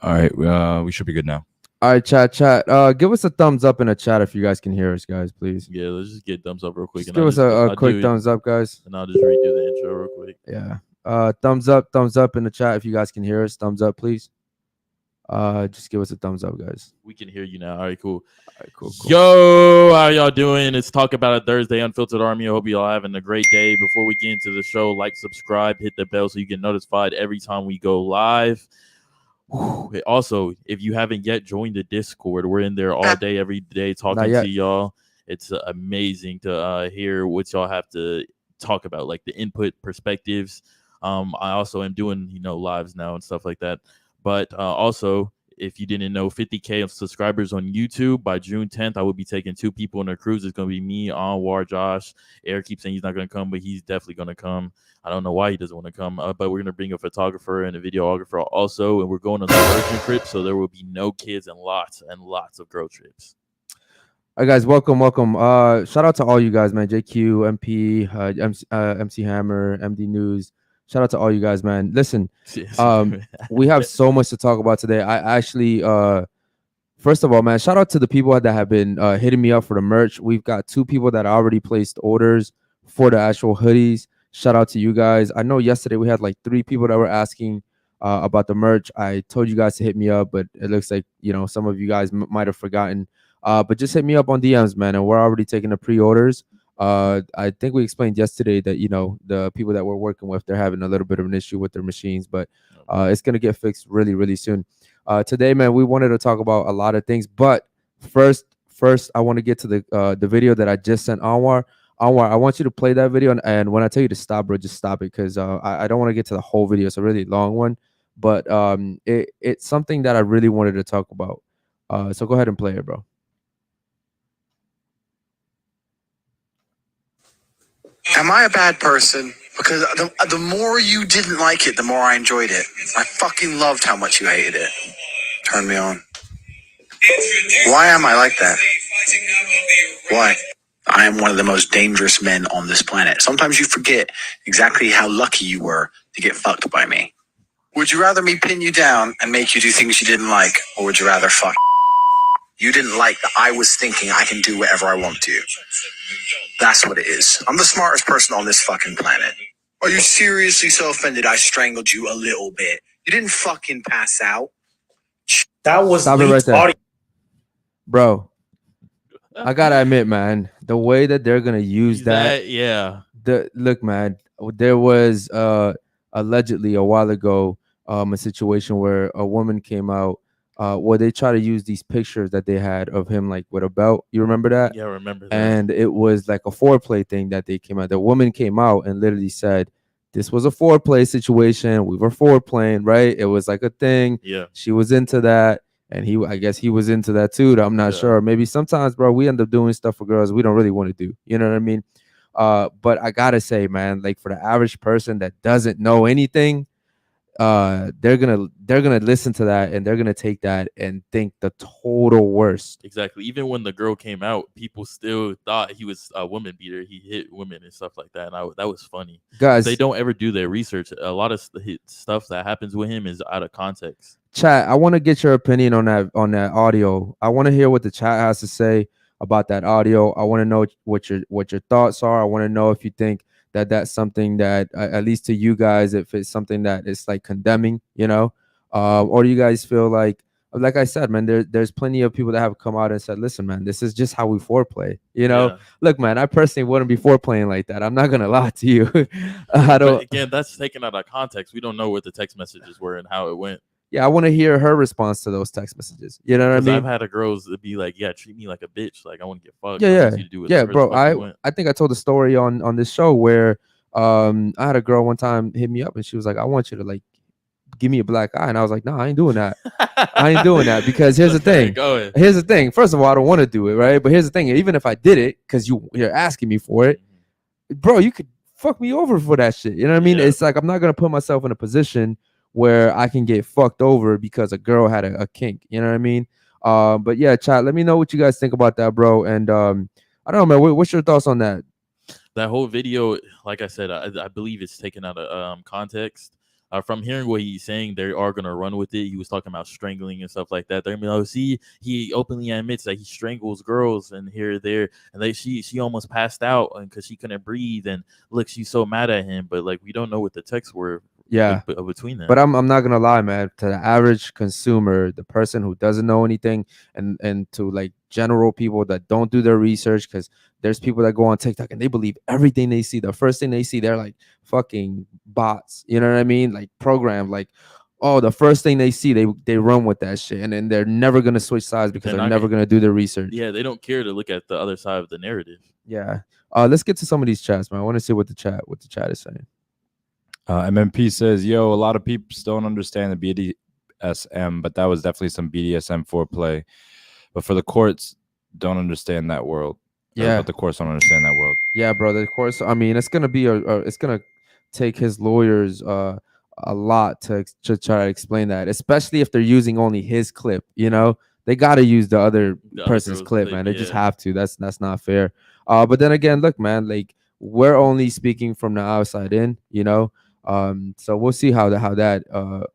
All right, we should be good now. All right, chat. Give us a thumbs up in the chat if you guys can hear us, guys, please. Yeah, let's just get thumbs up real quick. Just give us a quick thumbs up, guys. And I'll just redo the intro real quick. Yeah. Thumbs up in the chat if you guys can hear us. Thumbs up, please. Just give us a thumbs up, guys. We can hear you now. All right, cool. All right, cool. Yo, how y'all doing? It's Talk About It Thursday, Unfiltered Army. I hope y'all having a great day. Before we get into the show, like, subscribe, hit the bell so you get notified every time we go live. Also, if you haven't yet joined the Discord, we're in there all day, every day, talking to y'all. It's amazing to hear what y'all have to talk about, like the input perspectives. I also am doing, lives now and stuff like that. But also, if you didn't know, 50K of subscribers on YouTube by June 10th, I will be taking 2 people on a cruise. It's going to be me, Anwar, Josh. Eric keeps saying he's not going to come, but he's definitely going to come. I don't know why he doesn't want to come, but we're going to bring a photographer and a videographer also, and we're going on the virgin trip, so there will be no kids and lots of girl trips. All right, guys, welcome. Shout out to all you guys, man. JQ, MP, MC Hammer, MD News. Shout out to all you guys, man. Listen, we have so much to talk about today. I actually, first of all, man, shout out to the people that have been hitting me up for the merch. We've got 2 people that already placed orders for the actual hoodies. Shout out to you guys. I know yesterday we had like 3 people that were asking about the merch. I told you guys to hit me up, but it looks like, some of you guys might have forgotten. But just hit me up on DMs, man, and we're already taking the pre-orders. I think we explained yesterday that, the people that we're working with, they're having a little bit of an issue with their machines, but it's going to get fixed really, really soon. Today, man, we wanted to talk about a lot of things, but first, I want to get to the video that I just sent Anwar. Anwar, I want you to play that video, and when I tell you to stop, bro, just stop it, because I don't want to get to the whole video. It's a really long one, but it's something that I really wanted to talk about. So go ahead and play it, bro. Am I a bad person? Because the more you didn't like it, the more I enjoyed it. I fucking loved how much you hated it. Turn me on. Why am I like that? Why? I am one of the most dangerous men on this planet. Sometimes you forget exactly how lucky you were to get fucked by me. Would you rather me pin you down and make you do things you didn't like, or would you rather fuck? You didn't like that I was thinking I can do whatever I want to. That's what it is. I'm the smartest person on this fucking planet. Are you seriously so offended I strangled you a little bit? You didn't fucking pass out. That was Stop it right there. Bro, I gotta admit, man, the way that they're gonna use that, yeah. Look, man, there was allegedly a while ago a situation where a woman came out where they try to use these pictures that they had of him like with a belt. You remember that? Yeah, I remember that. And it was like a foreplay thing that they came out. The woman came out and literally said, this was a foreplay situation. We were foreplaying, right? It was like a thing. Yeah. She was into that. And I guess he was into that too. I'm not sure. Maybe sometimes, bro, we end up doing stuff for girls we don't really want to do. You know what I mean? But I gotta say, man, like for the average person that doesn't know anything, they're gonna listen to that and they're gonna take that and think the total worst. Exactly. Even when the girl came out, people still thought he was a woman beater. He hit women and stuff like that, and that was funny. Guys, they don't ever do their research. A lot of stuff that happens with him is out of context. Chat, I want to get your opinion on that audio. I want to hear what the chat has to say about that audio. I want to know what your thoughts are. I want to know if you think that that's something that, at least to you guys, if it's something that is like condemning, or do you guys feel like I said, man, there's plenty of people that have come out and said, listen, man, this is just how we foreplay. Yeah. Look, man, I personally wouldn't be foreplaying like that. I'm not gonna lie to you. I don't. But again, that's taken out of context. We don't know what the text messages were and how it went. Yeah, I want to hear her response to those text messages. You know what I mean? I've had girls be like, "Yeah, treat me like a bitch. Like I want to get fucked." Yeah, bro. I think I told a story on this show where I had a girl one time hit me up and she was like, "I want you to like give me a black eye," and I was like, "No, I ain't doing that. I ain't doing that because here's the thing. Here's the thing. First of all, I don't want to do it, right? But here's the thing. Even if I did it, because you're asking me for it, bro, you could fuck me over for that shit. You know what I mean? Yeah. It's like I'm not gonna put myself in a position where I can get fucked over because a girl had a kink. You know what I mean? But yeah, chat, let me know what you guys think about that, bro. And I don't know, man. What's your thoughts on that? That whole video, like I said, I believe it's taken out of context. from hearing what he's saying, they are gonna run with it. He was talking about strangling and stuff like that. They're gonna be like, see, he openly admits that he strangles girls and here, there, and she almost passed out because she couldn't breathe. And look, she's so mad at him, but like we don't know what the texts were. Yeah, between them. But I'm not gonna lie, man. To the average consumer, the person who doesn't know anything, and to like general people that don't do their research, because there's people that go on TikTok and they believe everything they see. The first thing they see, they're like fucking bots. You know what I mean? Like programmed. Like, oh, the first thing they see, they run with that shit, and then they're never gonna switch sides because they're never gonna do their research. Yeah, they don't care to look at the other side of the narrative. Yeah. Let's get to some of these chats, man. I want to see what the chat is saying. MMP says, yo, a lot of people don't understand the BDSM, but that was definitely some BDSM foreplay. But for the courts, don't understand that world. Yeah. But the courts don't understand that world. Yeah, brother. Of course. I mean, it's gonna be it's gonna take his lawyers a lot to try to explain that, especially if they're using only his clip. You know, they gotta use the other person's clip, man. They just have to. That's not fair. But then again, look, man, like we're only speaking from the outside in, you know. So we'll see how that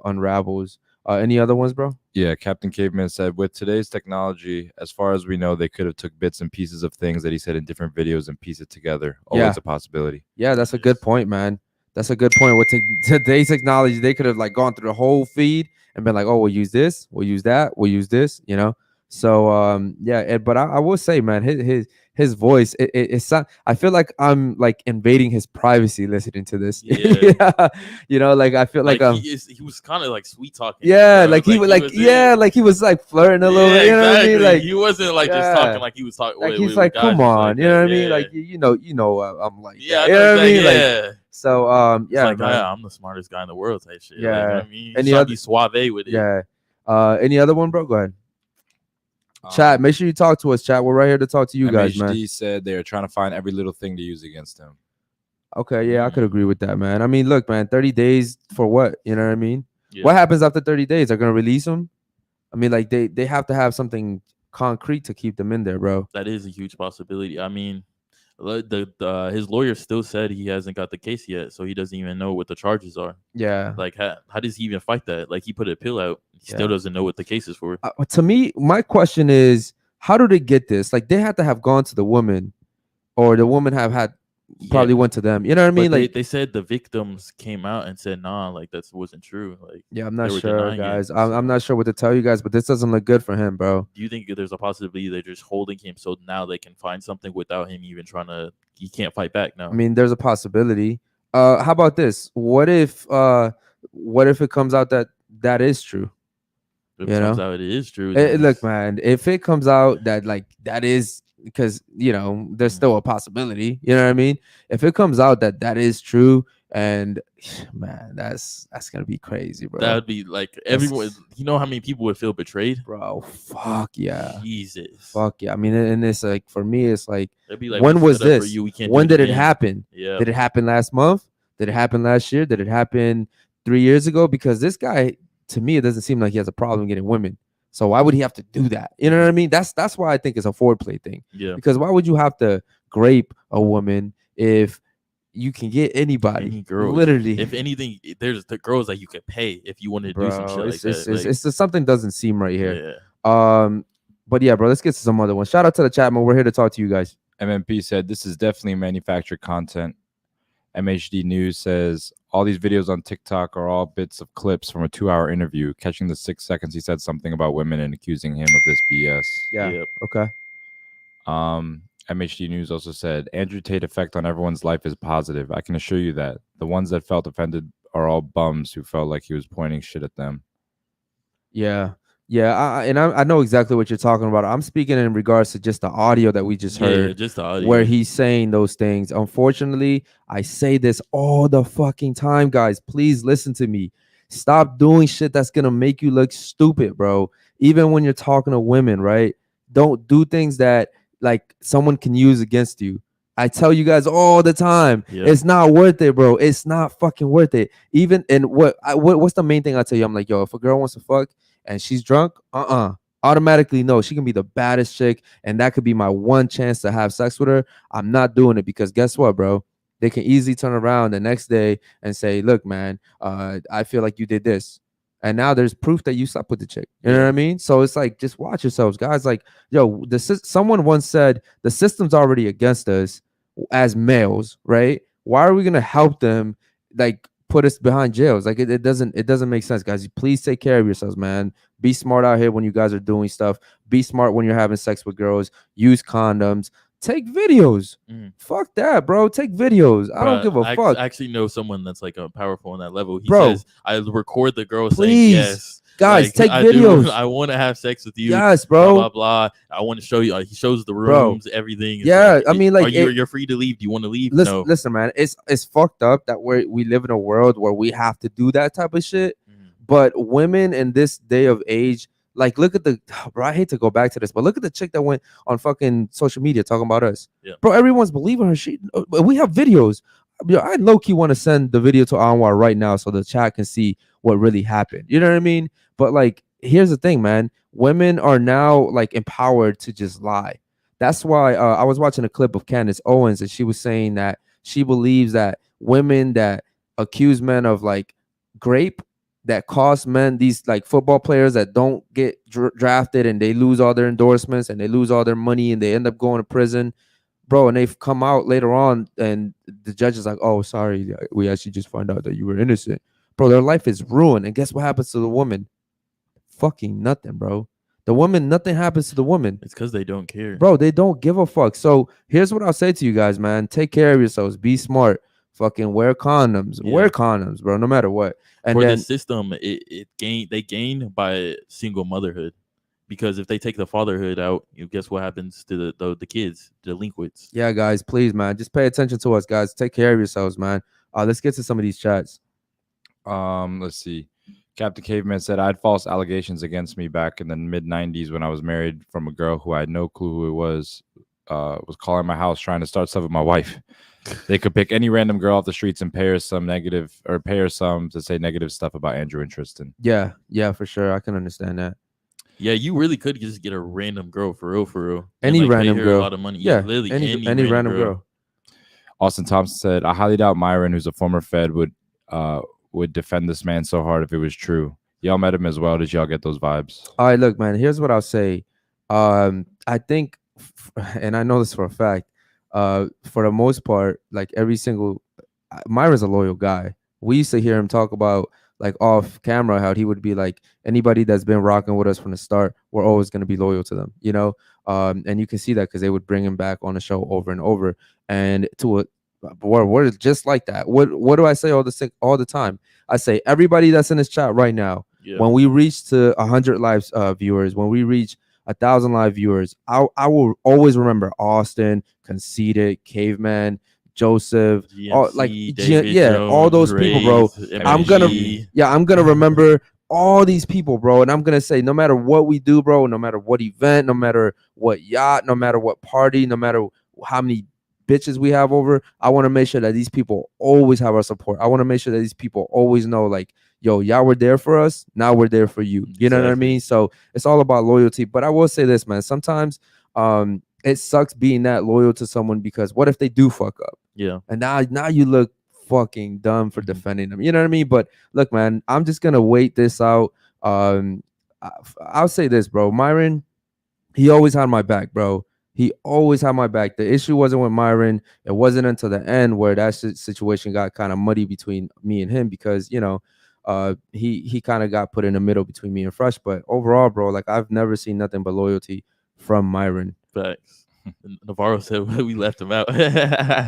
unravels. Any other ones, bro? Yeah, Captain Caveman said, with today's technology, as far as we know, they could have took bits and pieces of things that he said in different videos and piece it together. Always a possibility. Yeah, that's a good point, man. That's a good point. With today's technology, they could have like gone through the whole feed and been like, oh, we'll use this, we'll use that, we'll use this, you know. So yeah, but I will say, man, his voice, it's I feel like I'm like invading his privacy listening to this. Yeah. You know, like I feel like he was kind of like sweet talking. Yeah, like he was like he was like flirting a little bit. You know what I mean? Like he wasn't like just talking like he was talking. Like he's like, come on, you know what I mean? Like you know, I'm like, yeah, you know what I mean? Like so, yeah, like, I'm the smartest guy in the world type shit. Yeah, like, you know what I mean, any other be suave with it. Yeah. Any other one, bro? Go ahead. Chat, make sure you talk to us, chat. We're right here to talk to you guys, man. MHD said they are trying to find every little thing to use against him. Okay, yeah, I could agree with that, man. I mean, look, man, 30 days for what? You know what I mean? Yeah. What happens after 30 days? They're gonna release him? I mean, like they have to have something concrete to keep them in there, bro. That is a huge possibility. I mean, his lawyer still said he hasn't got the case yet, so he doesn't even know what the charges are. Yeah. Like, how does he even fight that? Like, he put a pill out. He still doesn't know what the case is for. To me, my question is, how do they get this? Like, they had to have gone to the woman, or the woman probably went to them. You know what I mean? But like they said the victims came out and said, nah, like that wasn't true. Like, yeah, I'm not sure, guys. I'm not sure what to tell you guys, but this doesn't look good for him, bro. Do you think there's a possibility they're just holding him so now they can find something without him even trying to? He can't fight back now. I mean, there's a possibility. How about this? What if it comes out that is true? If it turns out it is true. Look, man, if it comes out that like that is, because you know there's still a possibility, you know what I mean? If it comes out that is true, and man, that's gonna be crazy, bro. That would be like everyone. You know how many people would feel betrayed, bro? Fuck yeah, Jesus, fuck yeah. I mean, and it's like for me, it's like, be like when was this? When did it happen? Yeah, did it happen last month? Did it happen last year? Did it happen 3 years ago? Because this guy, to me, it doesn't seem like he has a problem getting women. So why would he have to do that? You know what I mean? That's why I think it's a foreplay thing. Yeah. Because why would you have to grape a woman if you can get anybody? Any girl, literally. If anything, there's the girls that you could pay if you wanted to do some shit like that. It's just something doesn't seem right here. Yeah. But yeah, bro, let's get to some other ones. Shout out to the chat, man. We're here to talk to you guys. MMP said this is definitely manufactured content. MHD News says all these videos on TikTok are all bits of clips from a 2-hour interview, catching the 6 seconds he said something about women and accusing him of this BS. Yeah. Yep. Okay. MHD News also said Andrew Tate effect on everyone's life is positive. I can assure you that. The ones that felt offended are all bums who felt like he was pointing shit at them. Yeah. Yeah, I know exactly what you're talking about. I'm speaking in regards to just the audio that we just heard, just the audio, where he's saying those things. Unfortunately, I say this all the fucking time, guys. Please listen to me. Stop doing shit that's gonna make you look stupid, bro. Even when you're talking to women, right? Don't do things that like someone can use against you. I tell you guys all the time, it's not worth it, bro. It's not fucking worth it. Even and what's the main thing I tell you? I'm like, yo, if a girl wants to fuck and she's drunk, automatically no, she can be the baddest chick, and that could be my one chance to have sex with her. I'm not doing it because guess what, bro? they can easily turn around the next day and say, look, man, I feel like you did this. And now there's proof that you slept with the chick. You know what I mean? So it's like, just watch yourselves, guys. Like, yo, someone once said the system's already against us as males, right? Why are we gonna help them, like, put us behind jails? Like, it doesn't make sense, guys. Please take care of yourselves, man. Be smart out here when you guys are doing stuff. Be smart when you're having sex with girls. Use condoms. Take videos. Fuck that, bro. Take videos. I don't give a fuck. I actually know someone that's like powerful on that level. He Bro, says, I record the girl please, saying yes. Guys, like, take I videos. I want to have sex with you. Yes, bro. Blah, blah, blah. I want to show you. He shows the rooms, everything. It's yeah, like, I mean, like, you're free to leave. Do you want to leave? Listen, No. listen, man. It's fucked up that we live in a world where we have to do that type of shit. But women in this day of age, like, look at bro, I hate to go back to this, but look at the chick that went on fucking social media talking about us. Yeah. Bro, everyone's believing her. We have videos. Yo, I low-key want to send the video to Anwar right now so the chat can see what really happened. You know what I mean? But, like, here's the thing, man. Women are now, like, empowered to just lie. That's why I was watching a clip of Candace Owens, and she was saying that she believes that women that accuse men of, like, grape, that cost men, these, like, football players that don't get drafted and they lose all their endorsements and they lose all their money and they end up going to prison, bro, and they've come out later on and the judge is like, oh, sorry, we actually just found out that you were innocent. Bro, their life is ruined. And guess what happens to the woman? Fucking nothing, bro. The woman, nothing happens to the woman. It's because they don't care. Bro, they don't give a fuck. So here's what I'll say to you guys, man. Take care of yourselves. Be smart. Fucking wear condoms. Yeah. Wear condoms, bro, no matter what. And for then the system, they gain by single motherhood, because if they take the fatherhood out, guess what happens to the kids, delinquents. yeah, guys, please, man, just pay attention to us, guys. Take care of yourselves, man. Let's get to some of these chats. Let's see. Captain Caveman said, I had false allegations against me back in the mid-90s when I was married from a girl who I had no clue who it was calling my house trying to start stuff with my wife. They could pick any random girl off the streets and pay her some to say negative stuff about Andrew and Tristan. Yeah, for sure. I can understand that. Yeah, you really could just get a random girl for real. Any and, like, random pay her girl. a lot of money. Yeah, literally any random girl. Austin Thompson said, I highly doubt Myron, who's a former Fed, would defend this man so hard if it was true. Y'all met him as well. Did y'all get those vibes? All right, look, man, here's what I'll say. I think, and I know this for a fact, for the most part, like, Myron's a loyal guy. We used to hear him talk about, like, off camera, how he would be like, anybody that's been rocking with us from the start, we're always going to be loyal to them, you know? And you can see that because they would bring him back on the show over and over. And we're just like that. What do I say all the time? I say, everybody that's in this chat right now, when we reach to 100 live viewers, when we reach 1,000 live viewers, I will always remember Austin, Conceited, Caveman, Joseph, all those people, bro. I'm gonna remember all these people, bro, and I'm gonna say, no matter what we do, bro, no matter what event, no matter what yacht, no matter what party, no matter how many bitches we have over, I want to make sure that these people always have our support. I want to make sure that these people always know, like, yo, y'all were there for us, now we're there for you. You know what I mean? So it's all about loyalty. But I will say this, man, sometimes it sucks being that loyal to someone, because what if they do fuck up? Yeah. And now you look fucking dumb for defending them. You know what I mean? But look, man, I'm just gonna wait this out. I'll say this, bro. Myron, he always had my back, bro. He always had my back. The issue wasn't with Myron. It wasn't until the end where that situation got kind of muddy between me and him, because, you know, he kind of got put in the middle between me and Fresh. But overall, bro, like, I've never seen nothing but loyalty from Myron. Facts. Navarro said we left him out.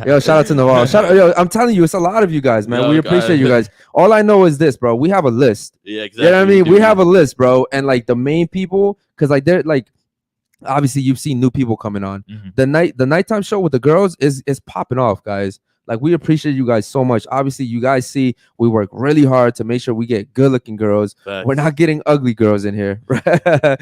Yo, shout out to Navarro. Yo, I'm telling you, it's a lot of you guys, man. We appreciate you guys. All I know is this, bro. We have a list. Yeah, exactly. You know what I mean? We have a list, bro. And, like, the main people, because, like, they're like, obviously you've seen new people coming on. The nighttime show with the girls is popping off, guys. Like, we appreciate you guys so much. Obviously, you guys see we work really hard to make sure we get good-looking girls. Facts. We're not getting ugly girls in here. I'm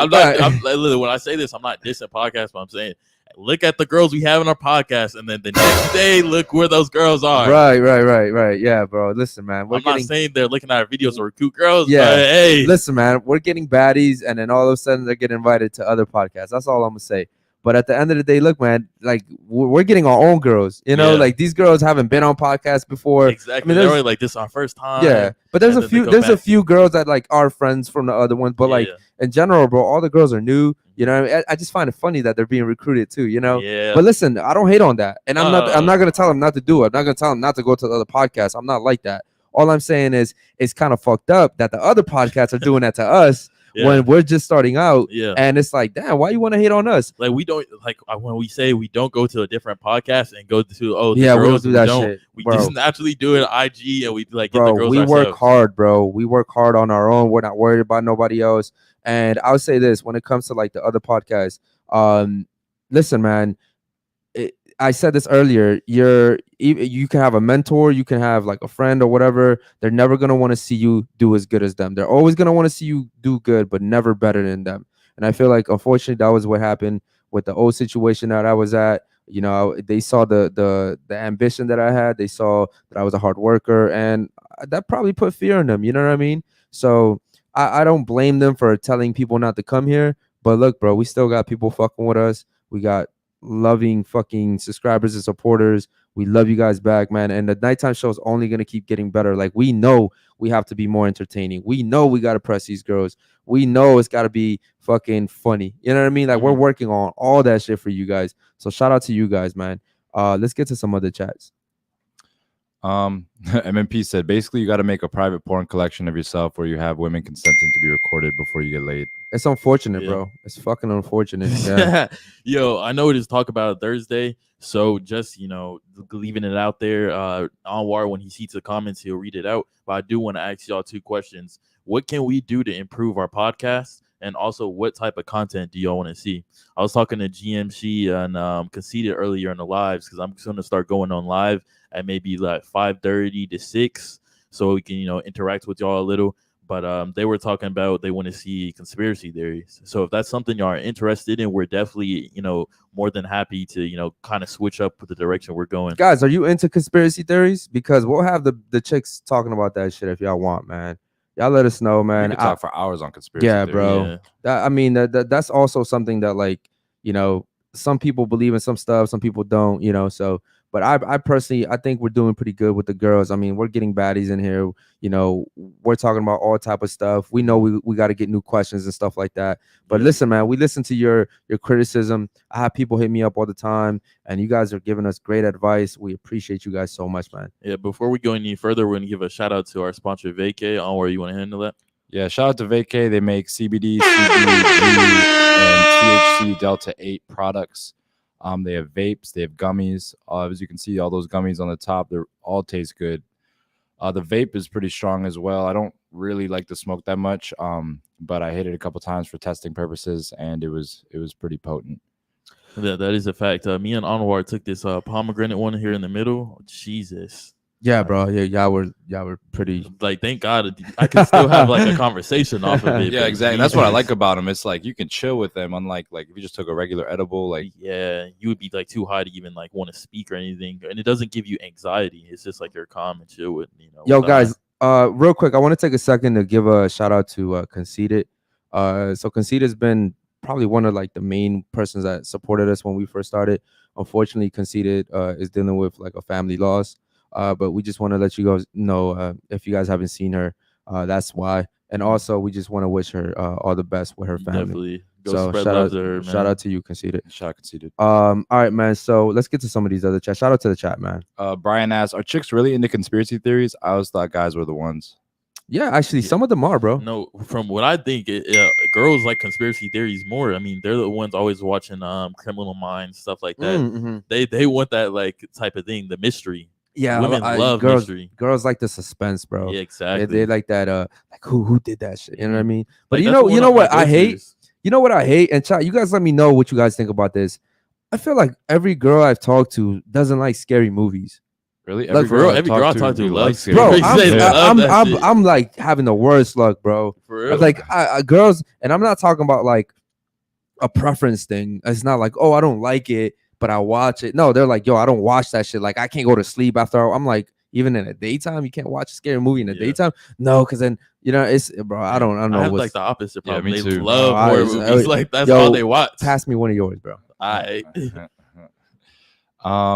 not. When I say this, I'm not dissing podcasts, but I'm saying, look at the girls we have in our podcast, and then the next day, look where those girls are. Right. Yeah, bro. Listen, man. I'm not saying they're looking at our videos or cute girls. Yeah. But hey, listen, man. We're getting baddies, and then all of a sudden they're getting invited to other podcasts. That's all I'm gonna say. But at the end of the day, look, man, like we're getting our own girls. You know, Yeah. like these girls haven't been on podcasts before. Exactly. I mean, They're already like, this is our first time. yeah, but there's and a then they few go there's a back. few girls that like are friends from the other ones, but like in general, bro, all the girls are new. You know, what I mean? I just find it funny that they're being recruited too. You know, Yeah. but listen, I don't hate on that, and I'm No. not gonna tell them not to do it. I'm not gonna tell them not to go to the other podcasts. I'm not like that. All I'm saying is it's kind of fucked up that the other podcasts are doing that to us when we're just starting out. Yeah. And it's like, damn, why you want to hate on us? Like we don't like when we say we don't go to a different podcast and go to the Yeah, we don't girls, do that shit, we bro. just naturally do it on IG and we like get Bro, the girls we ourselves. work hard, bro. We work hard on our own. We're not worried about nobody else. And I'll say this when it comes to like the other podcasts. Listen, man. I said this earlier. You can have a mentor, you can have like a friend or whatever. They're never gonna want to see you do as good as them. They're always gonna want to see you do good, but never better than them. And I feel like, unfortunately, that was what happened with the old situation that I was at. You know, they saw the ambition that I had. They saw that I was a hard worker, and that probably put fear in them. You know what I mean? So I don't blame them for telling people not to come here. But look, bro, we still got people fucking with us. We got loving fucking subscribers and supporters. We love you guys back, man. And the nighttime show is only gonna keep getting better. Like, we know we have to be more entertaining. We know we gotta press these girls. We know it's gotta be fucking funny. You know what I mean? Like, we're working on all that shit for you guys. So shout out to you guys, man. Let's get to some other chats. MMP said basically you got to make a private porn collection of yourself where you have women consenting to be recorded before you get laid. It's unfortunate, bro. It's fucking unfortunate. Yeah. Yo, I know we just talk about it Thursday, so just leaving it out there. Anwar, when he sees the comments, he'll read it out. But I do want to ask y'all 2 questions. What can we do to improve our podcast? And also, what type of content do y'all want to see? I was talking to GMC and Conceited earlier in the lives because I'm going to start going on live at maybe like 5:30 to 6, so we can interact with y'all a little. But they were talking about they want to see conspiracy theories. So if that's something y'all are interested in, we're definitely more than happy to kind of switch up with the direction we're going. Guys, are you into conspiracy theories? Because we'll have the chicks talking about that shit if y'all want, man. Y'all let us know, man. We could talk for hours on conspiracy yeah, theories. bro. Yeah. I mean, that's also something that, like, some people believe in some stuff, some people don't, so. But I personally, I think we're doing pretty good with the girls. I mean, we're getting baddies in here. We're talking about all type of stuff. We know we got to get new questions and stuff like that. But listen, man, we listen to your criticism. I have people hit me up all the time, and you guys are giving us great advice. We appreciate you guys so much, man. Yeah, before we go any further, we're going to give a shout out to our sponsor, Vacay. Anwar, you want to handle that? Yeah, shout out to Vacay. They make CBD, CBG, and THC Delta 8 products. They have vapes, they have gummies. As you can see, all those gummies on the top, they all taste good. The vape is pretty strong as well. I don't really like to smoke that much, but I hit it a couple times for testing purposes, and it was pretty potent. That is a fact. Me and Anwar took this pomegranate one here in the middle. Jesus. Yeah, bro. Yeah, y'all were pretty. Like, thank God I can still have like a conversation off of it. Yeah, exactly. That's what I like about them. It's like you can chill with them, unlike like if you just took a regular edible. Like, yeah, you would be like too high to even like want to speak or anything, and it doesn't give you anxiety. It's just like you're calm and chill with. Yo, guys. Real quick, I want to take a second to give a shout out to Conceited. So Conceited has been probably one of like the main persons that supported us when we first started. Unfortunately, Conceited is dealing with like a family loss. But we just want to let you guys know, if you guys haven't seen her, that's why. And also, we just want to wish her all the best with her family. Definitely. Go So spread shout love out, to her, man. shout out to you, Conceited. shout out Conceited. All right, man. So let's get to some of these other chats. Shout out to the chat, man. Brian asks, are chicks really into conspiracy theories? I always thought guys were the ones. Yeah, actually, some of them are, bro. No, from what I think, girls like conspiracy theories more. I mean, they're the ones always watching Criminal Minds, stuff like that. Mm-hmm. They want that like type of thing, the mystery. Yeah, Women love girls. mystery. Girls like the suspense, bro. Yeah, exactly. They like that. Like who did that shit? You know what I mean? But Like, you know what I hate. You know what I hate? And chat, you guys let me know what you guys think about this. I feel like every girl I've talked to doesn't like scary movies. Really? Like, every girl I talk to loves scary Bro, movies. I'm like having the worst luck, bro. For real. Like girls, and I'm not talking about like a preference thing. It's not like, oh, I don't like it, but I watch it. No, they're like, yo, I don't watch that shit. Like, I can't go to sleep after. I'm like, even in the daytime, you can't watch a scary movie in the daytime. No, because then it's bro. I don't know. I have like the opposite problem. Yeah, me They too. love horror movies. Like that's all they watch. Pass me one of yours, bro. right.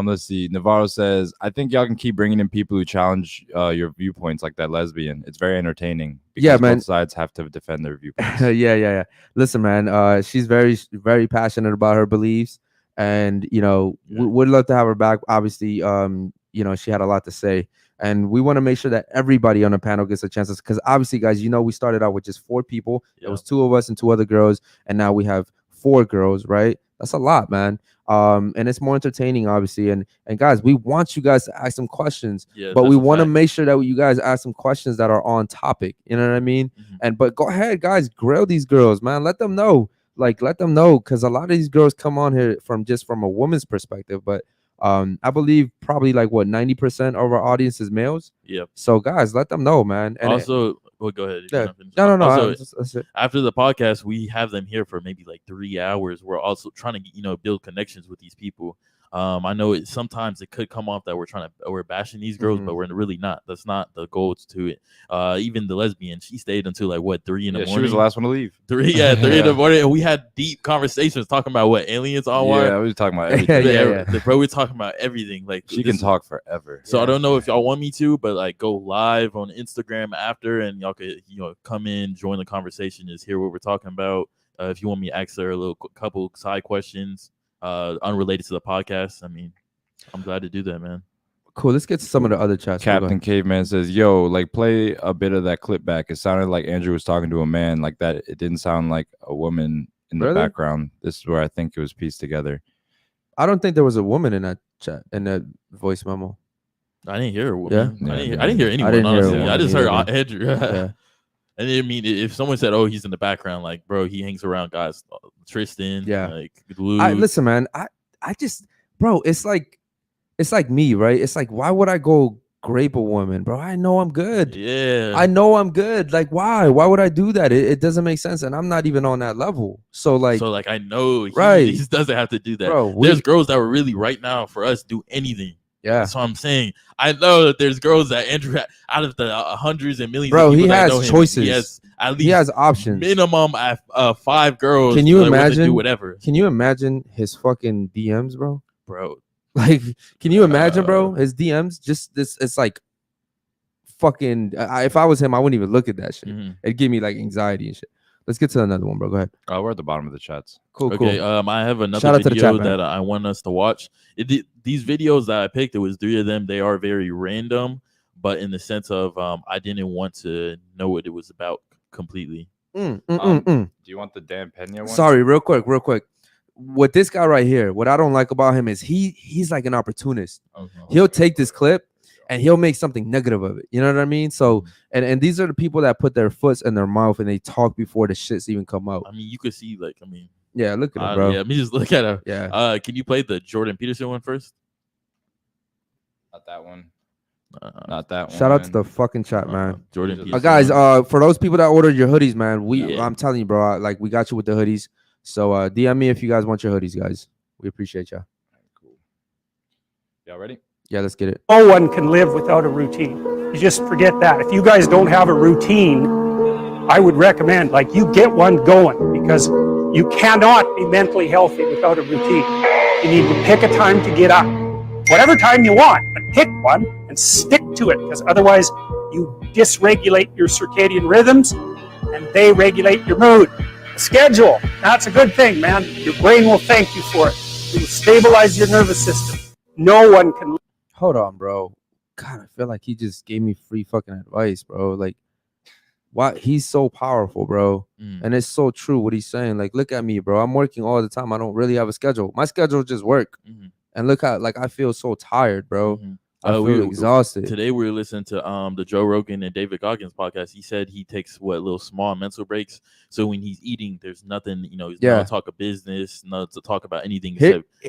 Let's see. Navarro says, I think y'all can keep bringing in people who challenge your viewpoints, like that lesbian. It's very entertaining. Because Yeah, man. both sides have to defend their viewpoints. yeah. Listen, man. She's very passionate about her beliefs, and would love to have her back. Obviously, she had a lot to say, and we want to make sure that everybody on the panel gets a chance. Because obviously, guys, we started out with just 4 people. It was 2 of us and 2 other girls, and now we have 4 girls. Right? That's a lot, man. And it's more entertaining, obviously. And guys, we want you guys to ask some questions, but we want to make sure that you guys ask some questions that are on topic. You know what I mean? But go ahead, guys, grill these girls, man. Let them know, because a lot of these girls come on here from a woman's perspective. But I believe probably 90% of our audience is males. Yep. So guys, let them know, man. And also, well, go ahead. Yeah. No. Also, after the podcast, we have them here for maybe 3 hours. We're also trying to, build connections with these people. I know sometimes it could come off that we're bashing these girls, but we're really not. That's not the goal to it. Even the lesbian, she stayed until 3 in the morning. She was the last one to leave. 3 in the morning, and we had deep conversations talking about aliens on wire. Yeah, we were talking about everything. Bro, we're talking about everything. She can talk forever. So I don't know if y'all want me to, but go live on Instagram after, and y'all could come in, join the conversation, just hear what we're talking about. If you want me to ask her a couple side questions, unrelated to the podcast, I mean, I'm glad to do that, man. Cool. Let's get to some of the other chats. Captain Caveman says, "Yo, play a bit of that clip back. It sounded like Andrew was talking to a man like that. It didn't sound like a woman in the background. This is where I think it was pieced together. I don't think there was a woman in that chat, in that voice memo. I didn't hear a woman. Yeah? I didn't hear anyone. Honestly, I just heard Andrew. Yeah. And I mean, if someone said, "Oh, he's in the background," bro, he hangs around guys, Tristan, listen, man, I just, bro, it's like me, right? It's why would I go grape a woman, bro? I know I'm good. Yeah, I know I'm good. Why would I do that? It doesn't make sense, and I'm not even on that level. So I know he doesn't have to do that. Bro, there's girls that were really right now for us do anything. Yeah, that's what I'm saying. I know that there's girls that Andrew out of the hundreds and millions. Bro, of he has know him, choices. He has at least he has options. Minimum 5 girls. Can you imagine? Do whatever. Can you imagine his fucking DMs, bro? Bro, can you imagine, bro? His DMs, just this. It's fucking. If I was him, I wouldn't even look at that shit. It'd give me anxiety and shit. Let's get to another one, bro. Go ahead. We're at the bottom of the chats. Cool. I have another video that I want us to watch. These videos that I picked, it was 3 of them. They are very random, but in the sense of I didn't want to know what it was about completely. Do you want the Dan Pena one? Sorry, real quick. With this guy right here, what I don't like about him is he's like an opportunist. He'll take this clip and he'll make something negative of it. You know what I mean? So, and these are the people that put their foot in their mouth and they talk before the shits even come out. I mean, you could see, yeah, look at him, bro. Yeah, let me just look at him. Yeah. Can you play the Jordan Peterson one first? Not that one. Not that one. Shout out to the fucking chat, man. Jordan Peterson. Guys, for those people that ordered your hoodies, man, I'm telling you, bro, we got you with the hoodies. So DM me if you guys want your hoodies, guys. We appreciate y'all. Cool. Y'all ready? Yeah, let's get it. No one can live without a routine. You just forget that. If you guys don't have a routine, I would recommend, you get one going, because you cannot be mentally healthy without a routine. You need to pick a time to get up. Whatever time you want, but pick one and stick to it, because otherwise you dysregulate your circadian rhythms and they regulate your mood. A schedule, that's a good thing, man. Your brain will thank you for it. It will stabilize your nervous system. No one can. Hold on, bro. God, I feel like he just gave me free fucking advice, bro. Why? He's so powerful, bro. And it's so true what he's saying. Look at me, bro. I'm working all the time. I don't really have a schedule. My schedule is just work. And look how, I feel so tired, bro. I feel exhausted. Today we were listening to the Joe Rogan and David Goggins podcast. He said he takes little small mental breaks. So when he's eating, there's nothing, he's not to talk of business, not to talk about anything.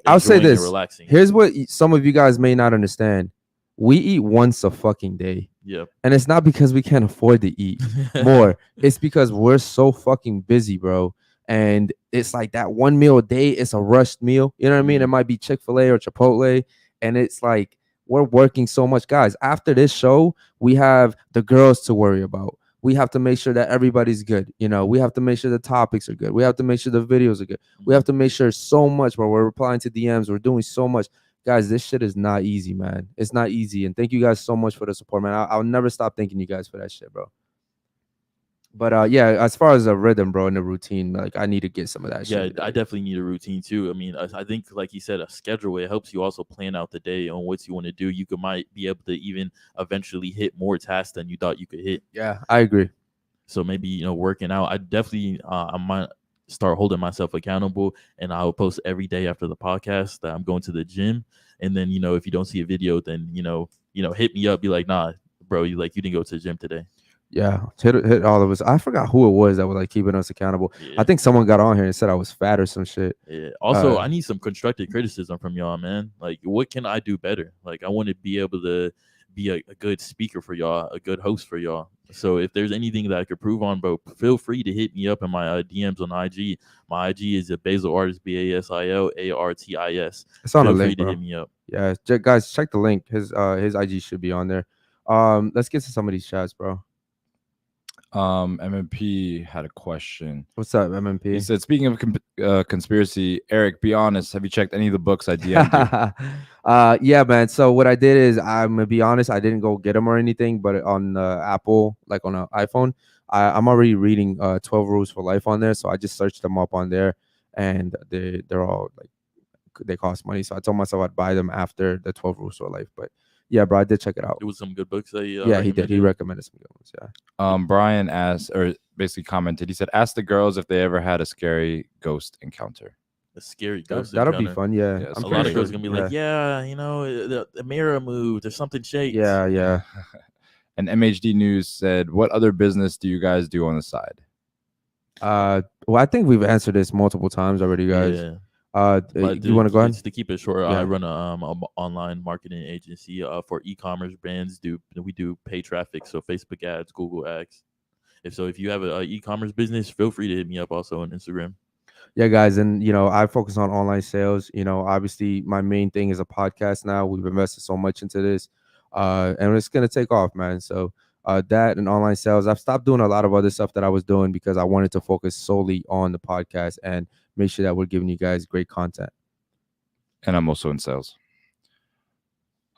I'll say this. Relaxing. Here's what some of you guys may not understand. We eat once a fucking day. Yeah. And it's not because we can't afford to eat more. It's because we're so fucking busy, bro. And it's that one meal a day, it's a rushed meal. You know what I mean? It might be Chick-fil-A or Chipotle. And it's we're working so much. Guys, after this show, we have the girls to worry about. We have to make sure that everybody's good. You know, we have to make sure the topics are good. We have to make sure the videos are good. We have to make sure so much, bro. We're replying to DMs. We're doing so much. Guys, this shit is not easy, man. It's not easy. And thank you guys so much for the support, man. I'll never stop thanking you guys for that shit, bro. But yeah, as far as a rhythm, bro, and the routine, like I need to get some of that shit. Yeah, I definitely need a routine too. I mean, I think like you said, a schedule, it helps you also plan out the day on what you want to do. You might be able to even eventually hit more tasks than you thought you could hit. Yeah, I agree. So maybe, you know, working out, I definitely I might start holding myself accountable, and I'll post every day after the podcast that I'm going to the gym. And then, you know, if you don't see a video, then you know, hit me up, be like, nah, bro, you didn't go to the gym today. Yeah, hit all of us. I forgot who it was that was like keeping us accountable. Yeah. I think someone got on here and said I was fat or some shit. Yeah. Also, I need some constructive criticism from y'all, man. Like, what can I do better? Like, I want to be able to be a good speaker for y'all, a good host for y'all. So if there's anything that I could prove on, bro, feel free to hit me up in my DMs on IG. My IG is a Basil Artist, BASILARTIS. It's on a Feel free link, to bro. hit me up. Yeah, guys, check the link. His IG should be on there. Let's get to some of these chats, bro. MMP had a question. What's up, He MMP? said, speaking of conspiracy, Eric, be honest. Have you checked any of the books I DM'd you? Yeah, man. So what I did is, I'm gonna be honest, I didn't go get them or anything, but on Apple, like on an iPhone, I'm already reading 12 Rules for Life on there. So I just searched them up on there, and they're all like, they cost money. So I told myself I'd buy them after the 12 Rules for Life. But yeah, bro, I did check it out. It was some good books that Yeah, he did. He recommended some good ones. Yeah. Brian asked, or basically commented, he said, ask the girls if they ever had a scary ghost encounter. A scary ghost. That'll be encounter. fun. Yeah. Yes, I'm A pretty lot of sure. girls gonna be like, yeah, you know, the mirror moved or something shakes. Yeah. And MHD News said, what other business do you guys do on the side? Well, I think we've answered this multiple times already, guys. Yeah. Do you want to go ahead? Just to keep it short, Yeah. I run a online marketing agency for e-commerce brands. We do pay traffic, so Facebook ads, Google ads. If you have an e-commerce business, feel free to hit me up also on Instagram. Yeah, guys, and I focus on online sales. Obviously, my main thing is a podcast now. We've invested so much into this, and it's gonna take off, man. So that and online sales. I've stopped doing a lot of other stuff that I was doing because I wanted to focus solely on the podcast and make sure that we're giving you guys great content. And I'm also in sales.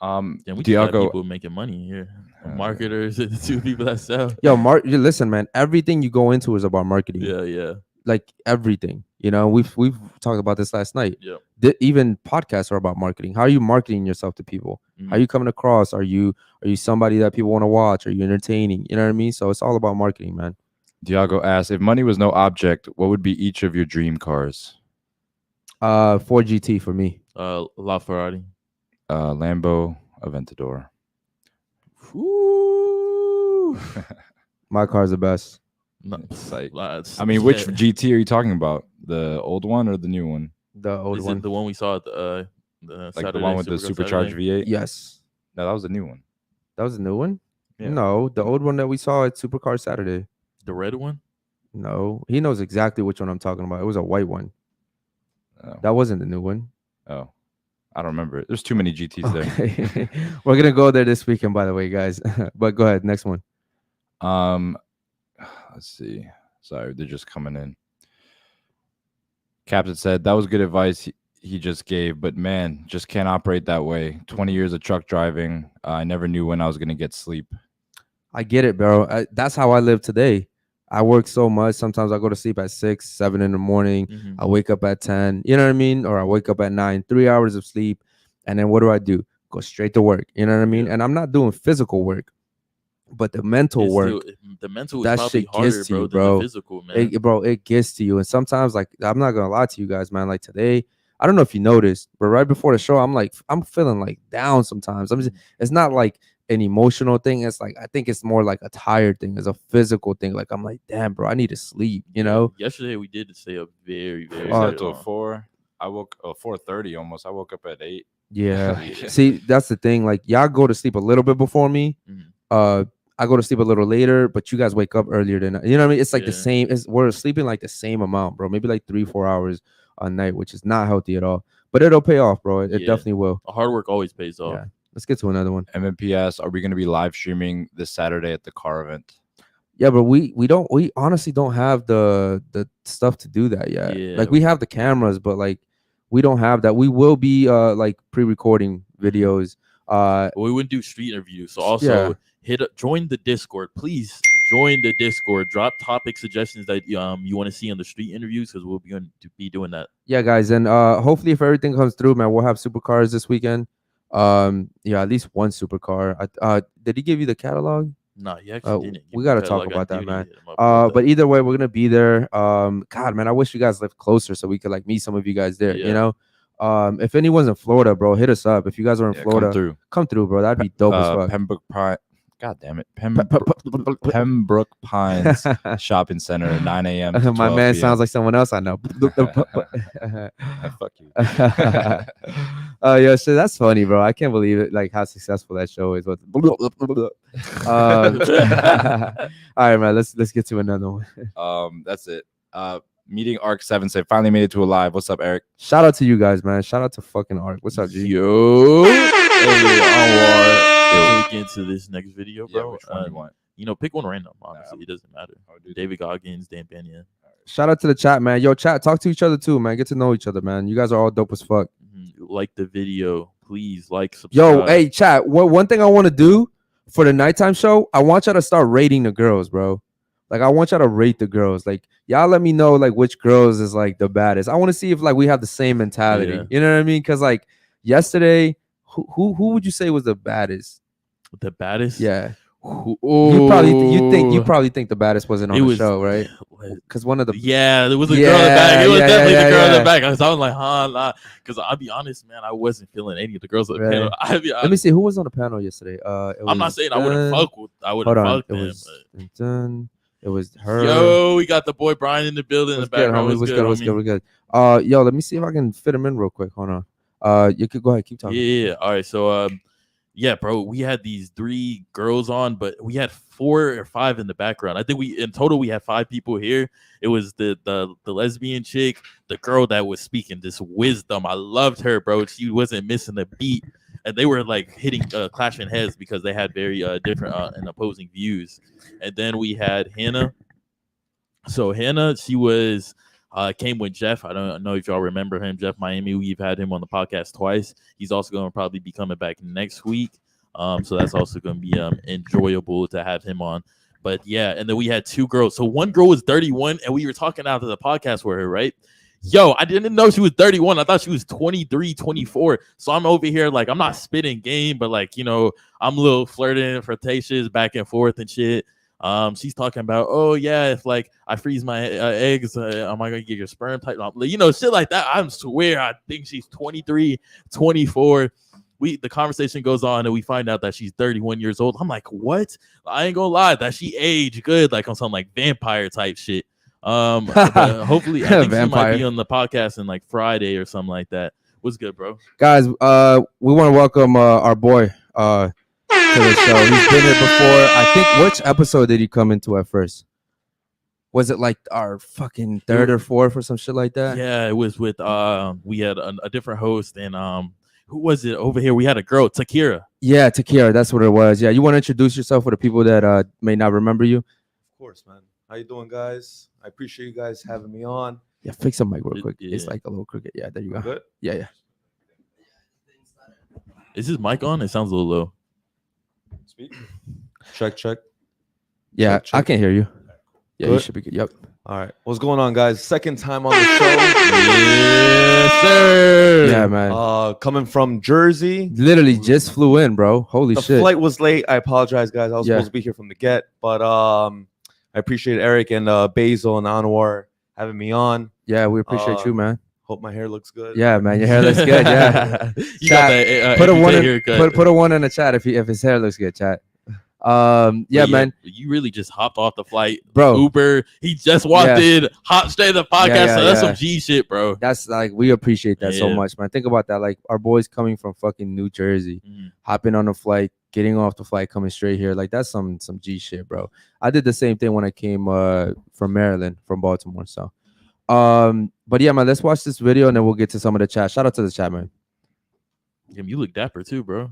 Yeah, we just got Diago, people making money here. Marketers and 2 people that sell. Yo, listen, man. Everything you go into is about marketing. Yeah. Like everything. We've talked about this last night. Yeah. Even podcasts are about marketing. How are you marketing yourself to people? Mhm. How are you coming across? Are you somebody that people want to watch? Are you entertaining? You know what I mean? So it's all about marketing, man. Diago asked, if money was no object, what would be each of your dream cars? Ford GT for me. LaFerrari. Lambo Aventador. Ooh. My car's the best. Sight. Lads. I mean, which GT are you talking about? The old one or the new one? The old Is one. it the one we saw at the Like Saturday, the one with the Supercar supercharged Saturday? V8? Yes. No, that was the new one. That was the new one? Yeah. No, the old one that we saw at Supercar Saturday. The red one? No, he knows exactly which one I'm talking about. It was a white one. Oh. That wasn't the new one. Oh, I don't remember it. There's too many GTs there. Okay. We're gonna go there this weekend, by the way, guys. But go ahead, next one. Let's see. Sorry, they're just coming in. Captain said that was good advice he just gave, but man, just can't operate that way. 20 years of truck driving. I never knew when I was gonna get sleep. I get it, bro. That's how I live today. I work so much. Sometimes I go to sleep at 6, 7 in the morning. Mhm. I wake up at 10. You know what I mean? Or I wake up at 9. 3 hours of sleep, and then what do? Go straight to work. You know what I mean? Yeah. And I'm not doing physical work, but the mental It's work. still- the mental is that probably shit harder, gets to bro, you, than bro. the physical, man. It gets to you. And sometimes, like, I'm not gonna lie to you guys, man. Like today, I don't know if you noticed, but right before the show, I'm feeling like down sometimes. It's not like an emotional thing. It's like I think it's more like a tired thing. It's a physical thing. Like I'm like, damn, bro, I need to sleep. You know? Yesterday we did stay up very, very, I very slept till long. 4. I woke 4:30 almost. I woke up at 8. Yeah. Yeah. See, that's the thing. Like y'all go to sleep a little bit before me. Mhm. I go to sleep a little later, but you guys wake up earlier than you know what I mean. It's like the Yeah. same. We're sleeping like the same amount, bro. Maybe like 3-4 hours a night, which is not healthy at all. But it'll pay off, bro. It Yeah. definitely will. Hard work always pays off. Yeah. Let's get to another one. MMPS, are we going to be live streaming this Saturday at the car event? Yeah, but we honestly don't have the stuff to do that yet. Yeah. Like we have the cameras, but like we don't have that. We will be like pre-recording videos. We wouldn't do street interviews. So also join the Discord. Please join the Discord. Drop topic suggestions that you want to see on the street interviews, because we'll be going to be doing that. Yeah, guys, and hopefully if everything comes through, man, we'll have supercars this weekend. Yeah, at least one supercar. Did he give you the catalog? No, he actually didn't. We got to talk about that, man. But either way, we're gonna be there. God, man, I wish you guys lived closer so we could like meet some of you guys there. You know, if anyone's in Florida, bro, hit us up. If you guys are in Florida, come through, bro. That'd be dope as fuck. Pembroke Pine. God damn it, Pembroke Pines Shopping Center, 9 a.m. My man sounds like someone else I know. Fuck you. Yeah, so that's funny, bro. I can't believe it. Like how successful that show is. All right, man. Let's get to another one. That's it. Meeting Arc 7 said finally made it to a live. What's up, Eric? Shout out to you guys, man. Shout out to fucking Arc. What's up, G? Yo. We get into this next video, bro. Which one do you want? You know, pick one random. Honestly, it doesn't matter. David Goggins, Dan Pena. Shout out to the chat, man. Yo, chat, talk to each other too, man. Get to know each other, man. You guys are all dope as fuck. Like the video, please. Like, subscribe. Yo, hey, chat. One thing I want to do for the nighttime show, I want y'all to start rating the girls, bro. Like, I want y'all to rate the girls. Like, y'all let me know like which girls is like the baddest. I want to see if like we have the same mentality. Yeah. You know what I mean? Because like yesterday, who would you say was the baddest? The baddest? Yeah. You probably think the baddest wasn't on the show, right? Because one of the there was a girl in the back. It was definitely the girl in the back. I was like, nah. Because I'll be honest, man, I wasn't feeling any of the girls on the panel. Let me see who was on the panel yesterday. I'm not saying I wouldn't fuck with. I wouldn't fuck them. It was her. Yo, we got the boy Brian in the building in the background. What's good? Yo, let me see if I can fit him in real quick. Hold on. You could go ahead, keep talking. Yeah. All right. So yeah, bro, we had these 3 girls on, but we had 4 or 5 in the background. I think in total we had 5 people here. It was the lesbian chick, the girl that was speaking this wisdom. I loved her, bro. She wasn't missing a beat. And they were like hitting clashing heads because they had very different and opposing views. And then we had Hannah. So Hannah, she was came with Jeff. I don't know if y'all remember him, Jeff Miami. We've had him on the podcast twice. He's also going to probably be coming back next week. So that's also going to be enjoyable to have him on. But yeah, and then we had 2 girls. So one girl was 31, and we were talking out of the podcast with her, right? Yo, I didn't know she was 31. I thought she was 23, 24. So I'm over here like, I'm not spitting game, but like, you know, I'm a little flirting, flirtatious, back and forth and shit. She's talking about, oh yeah, if like I freeze my eggs, am I gonna get your sperm type? You know, shit like that. I swear, I think she's 23, 24. The conversation goes on and we find out that she's 31 years old. I'm like, what? I ain't gonna lie, that she aged good, like on some like vampire type shit. But hopefully, I think she might be on the podcast in like Friday or something like that. What's good, bro? Guys, we want to welcome our boy to the show. He's been here before. I think, which episode did he come into at first? Was it like our fucking 3rd or 4th or some shit like that? Yeah, it was with we had a different host, and who was it over here? We had a girl, Takira. Yeah, Takira, that's what it was. Yeah, you want to introduce yourself for the people that may not remember you? Of course, man. How you doing, guys? I appreciate you guys having me on. Yeah, fix the mic real quick. Yeah. It's like a little crooked. Yeah, there you go. Good? Yeah. Is his mic on? It sounds a little low. Speak. Check. Yeah, Check. I can't hear you. Yeah, Good? you should be good. Yep. All right. What's going on, guys? Second time on the show. Yes, sir. Yeah, man. Coming from Jersey. Literally just flew in, bro. Holy The shit. flight was late. I apologize, guys. I was supposed to be here from the get, but I appreciate Eric and Basil and Anwar having me on. Yeah, we appreciate you, man. Hope my hair looks good. Yeah, man, your hair looks good. Yeah. You got that, put a 1 in the chat if his hair looks good, chat. Yeah, man. You really just hopped off the flight, bro. Uber. He just walked in, hot straight to the podcast. So that's some G shit, bro. That's like, we appreciate that so much, man. Think about that. Like, our boys coming from fucking New Jersey, hopping on a flight, getting off the flight, coming straight here. Like, that's some G shit, bro. I did the same thing when I came from Maryland, from Baltimore. So, but yeah, man, let's watch this video and then we'll get to some of the chat. Shout out to the chat, man. Yeah, you look dapper too, bro.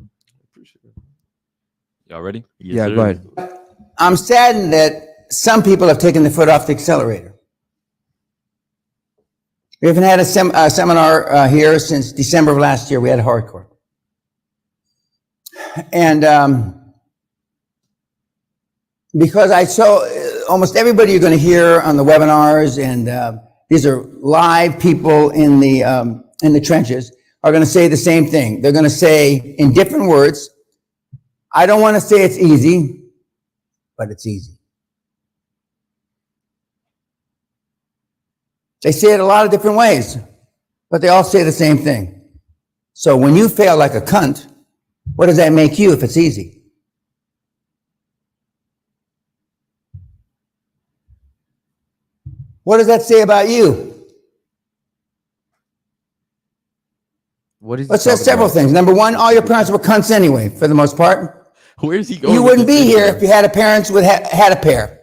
Appreciate it. Y'all ready? Yes, sir. Go ahead. I'm saddened that some people have taken the foot off the accelerator. We haven't had a seminar here since December of last year. We had hardcore. And because I saw almost everybody you're going to hear on the webinars, and these are live people in the trenches, are going to say the same thing. They're going to say in different words, I don't want to say it's easy, but it's easy. They say it a lot of different ways, but they all say the same thing. So when you fail like a cunt, what does that make you if it's easy? What does that say about you? What is? Let's say several things. Number one, all your parents were cunts anyway, for the most part. Where's he going? You wouldn't be here if you had a parents with had a pair.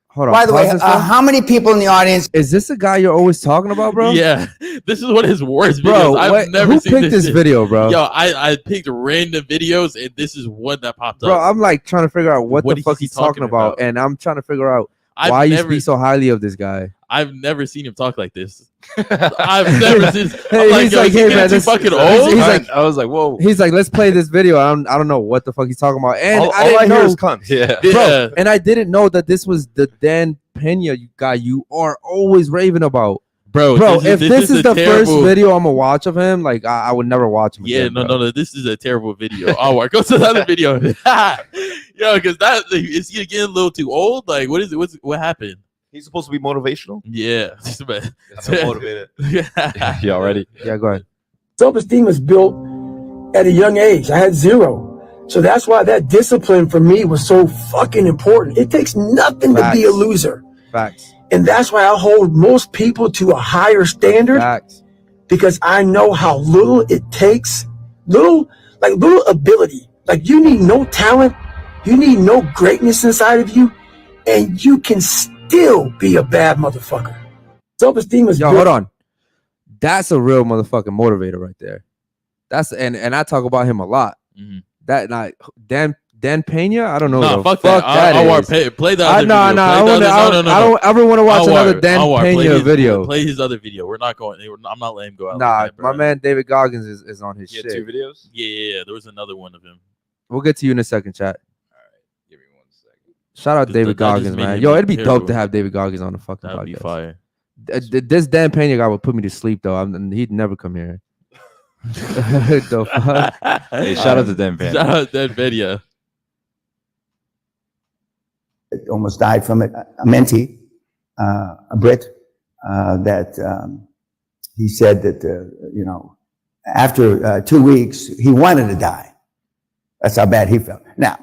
Hold on. By the way, pause this, how many people in the audience? is this the guy you're always talking about, bro? Yeah, this is one of his worst videos. Bro, I've never who seen picked this shit. video, bro? Yo, I picked random videos, and this is one that popped Bro, up. I'm like trying to figure out what What the is fuck he he's talking talking about, about? and I'm trying to figure out I've why you never- speak so highly of this guy. I've never seen him talk like this. I've never seen. Hey, I'm like, he's yo, like, is he hey, getting man, too this- fucking he's old? like- I was like, whoa. He's like, let's play this video. I don't know what the fuck he's talking about, and All I I didn't hear know, is cunts. Yeah. Yeah. bro, and I didn't know that this was the Dan Pena guy you are always raving about. Bro, If this is the first terrible video I'm gonna watch of him, like I would never watch him. Yeah, again, no, bro. no, this is a terrible video. Oh, go to the other video. Yo, because that is he getting a little too old? Like, what is it? What happened? He's supposed to be motivational. Yeah, I'm motivated. Y'all ready? Yeah, go ahead. Self-esteem is built at a young age. I had 0. So that's why that discipline for me was so fucking important. It takes nothing to be a Facts. loser. Facts. And that's why I hold most people to a higher standard, Facts. because I know how little it takes, little ability. Like you need no talent, you need no greatness inside of you, and you can still be a bad motherfucker. Self-esteem is Yo, built. hold on. That's a real motherfucking motivator right there. That's and I talk about him a lot. Mhm. That like Dan Pena, I don't know. Nah, the fuck fuck that. I'll is. play the I other no, video. no, Play I the want other- to. I don't ever want to watch another Dan play Pena his, video. Play his other video. We're not going. I'm not letting him go out. Nah, like that, my bro. man David Goggins is on his He had shit. 2 videos? Yeah. There was another one of him. We'll get to you in a second, chat. Give me 1 second. Shout out 'Cause David that just Goggins, made man. him Yo, look it'd be terrible. dope to have David Goggins on the fucking That'd be podcast. fire. This Dan Pena guy would put me to sleep though. He'd never come here. The fuck? Hey, shout out to Dan Pena. Shout out that video. Almost died from it. A mentee, a Brit, that he said that after 2 weeks he wanted to die. That's how bad he felt. Now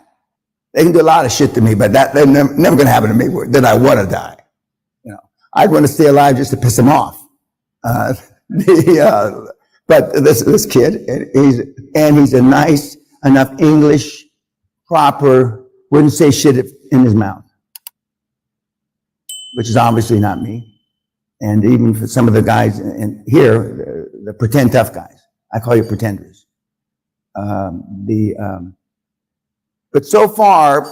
they can do a lot of shit to me, but they're never going to happen to me. That I want to die. I'd want to stay alive just to piss him off. But this kid, he's a nice enough English, proper, wouldn't say shit in his mouth, which is obviously not me. And even for some of the guys in here, the pretend tough guys, I call you pretenders. But so far,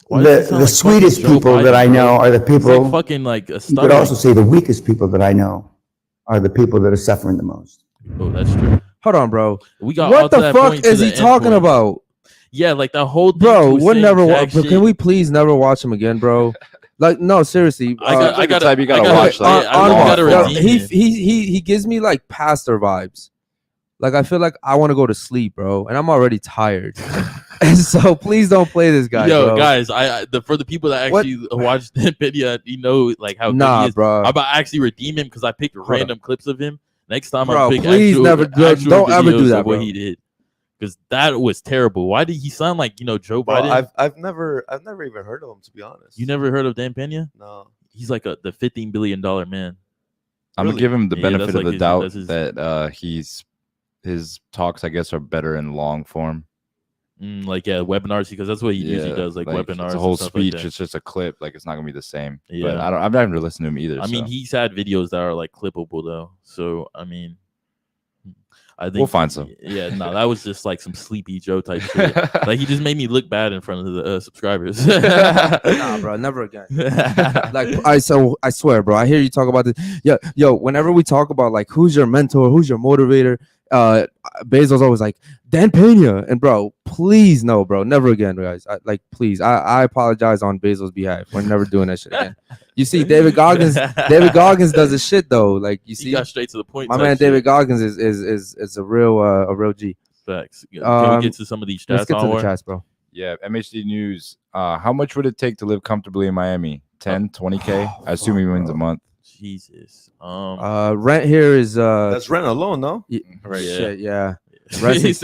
Why does it sound the like sweetest fucking Joe people that Biden, I know bro? are the It's people. like fucking like a You could stuttering. also say the weakest people that I know are the people that are suffering the most. Oh, that's true. Hold on, bro. We got all What to the that fuck point to is the he end talking point. about? Yeah, like that whole thing Bro, he was we'll saying never. jack shit. Can we please never watch him again, bro? Like, no, seriously. I got- like the gotta- type you gotta I gotta- watch, like, I gotta Yo, redeem he him. he gives me like pastor vibes. Like I feel like I want to go to sleep, bro, and I'm already tired. And so please don't play this guy, Yo, bro. guys, for the people that What? actually watched the video, you know, like how good Nah, he is. bro. I'm about to actually redeem him because I picked on. random clips of him. Next time, Bro, I'll pick please actual, never- actual don't ever do videos that, of what bro. he did, because that was terrible. Why did he sound like Joe Bro, Biden? I've never even heard of him, to be honest. You never heard of Dan Pena? No. He's like the $15 billion man. I'm Really? gonna give him the Yeah, benefit that's of like the his- doubt that's his- that his talks, I guess, are better in long form. Like webinars, because that's what he usually does, like webinars. It's a and whole stuff like speech. that. It's just a clip. Like it's not gonna be the same. Yeah. But I've never listened to him either. I mean, so. he's had videos that are like clippable though. So I mean, I think We'll find some. Yeah, no, that was just like some Sleepy Joe type shit. Like he just made me look bad in front of the subscribers. Nah, bro, never again. Like I swear, bro. I hear you talk about this. Yo, whenever we talk about like who's your mentor, who's your motivator, Bezos always like Dan Pena, and bro, please no, bro, never again, guys. Please, I apologize on Bezos' behalf. We're never doing that shit again. You see, David Goggins does his shit though. Like you see, he got straight to the point. My man David Goggins is a real G. Facts. Can we get to some of these chats? Let's get to the chats, bro. Yeah, MHD News. How much would it take to live comfortably in Miami? 10, 20K? I assume he wins a month. Jesus. Rent here is that's rent alone, no? Right. Shit, yeah. Rent's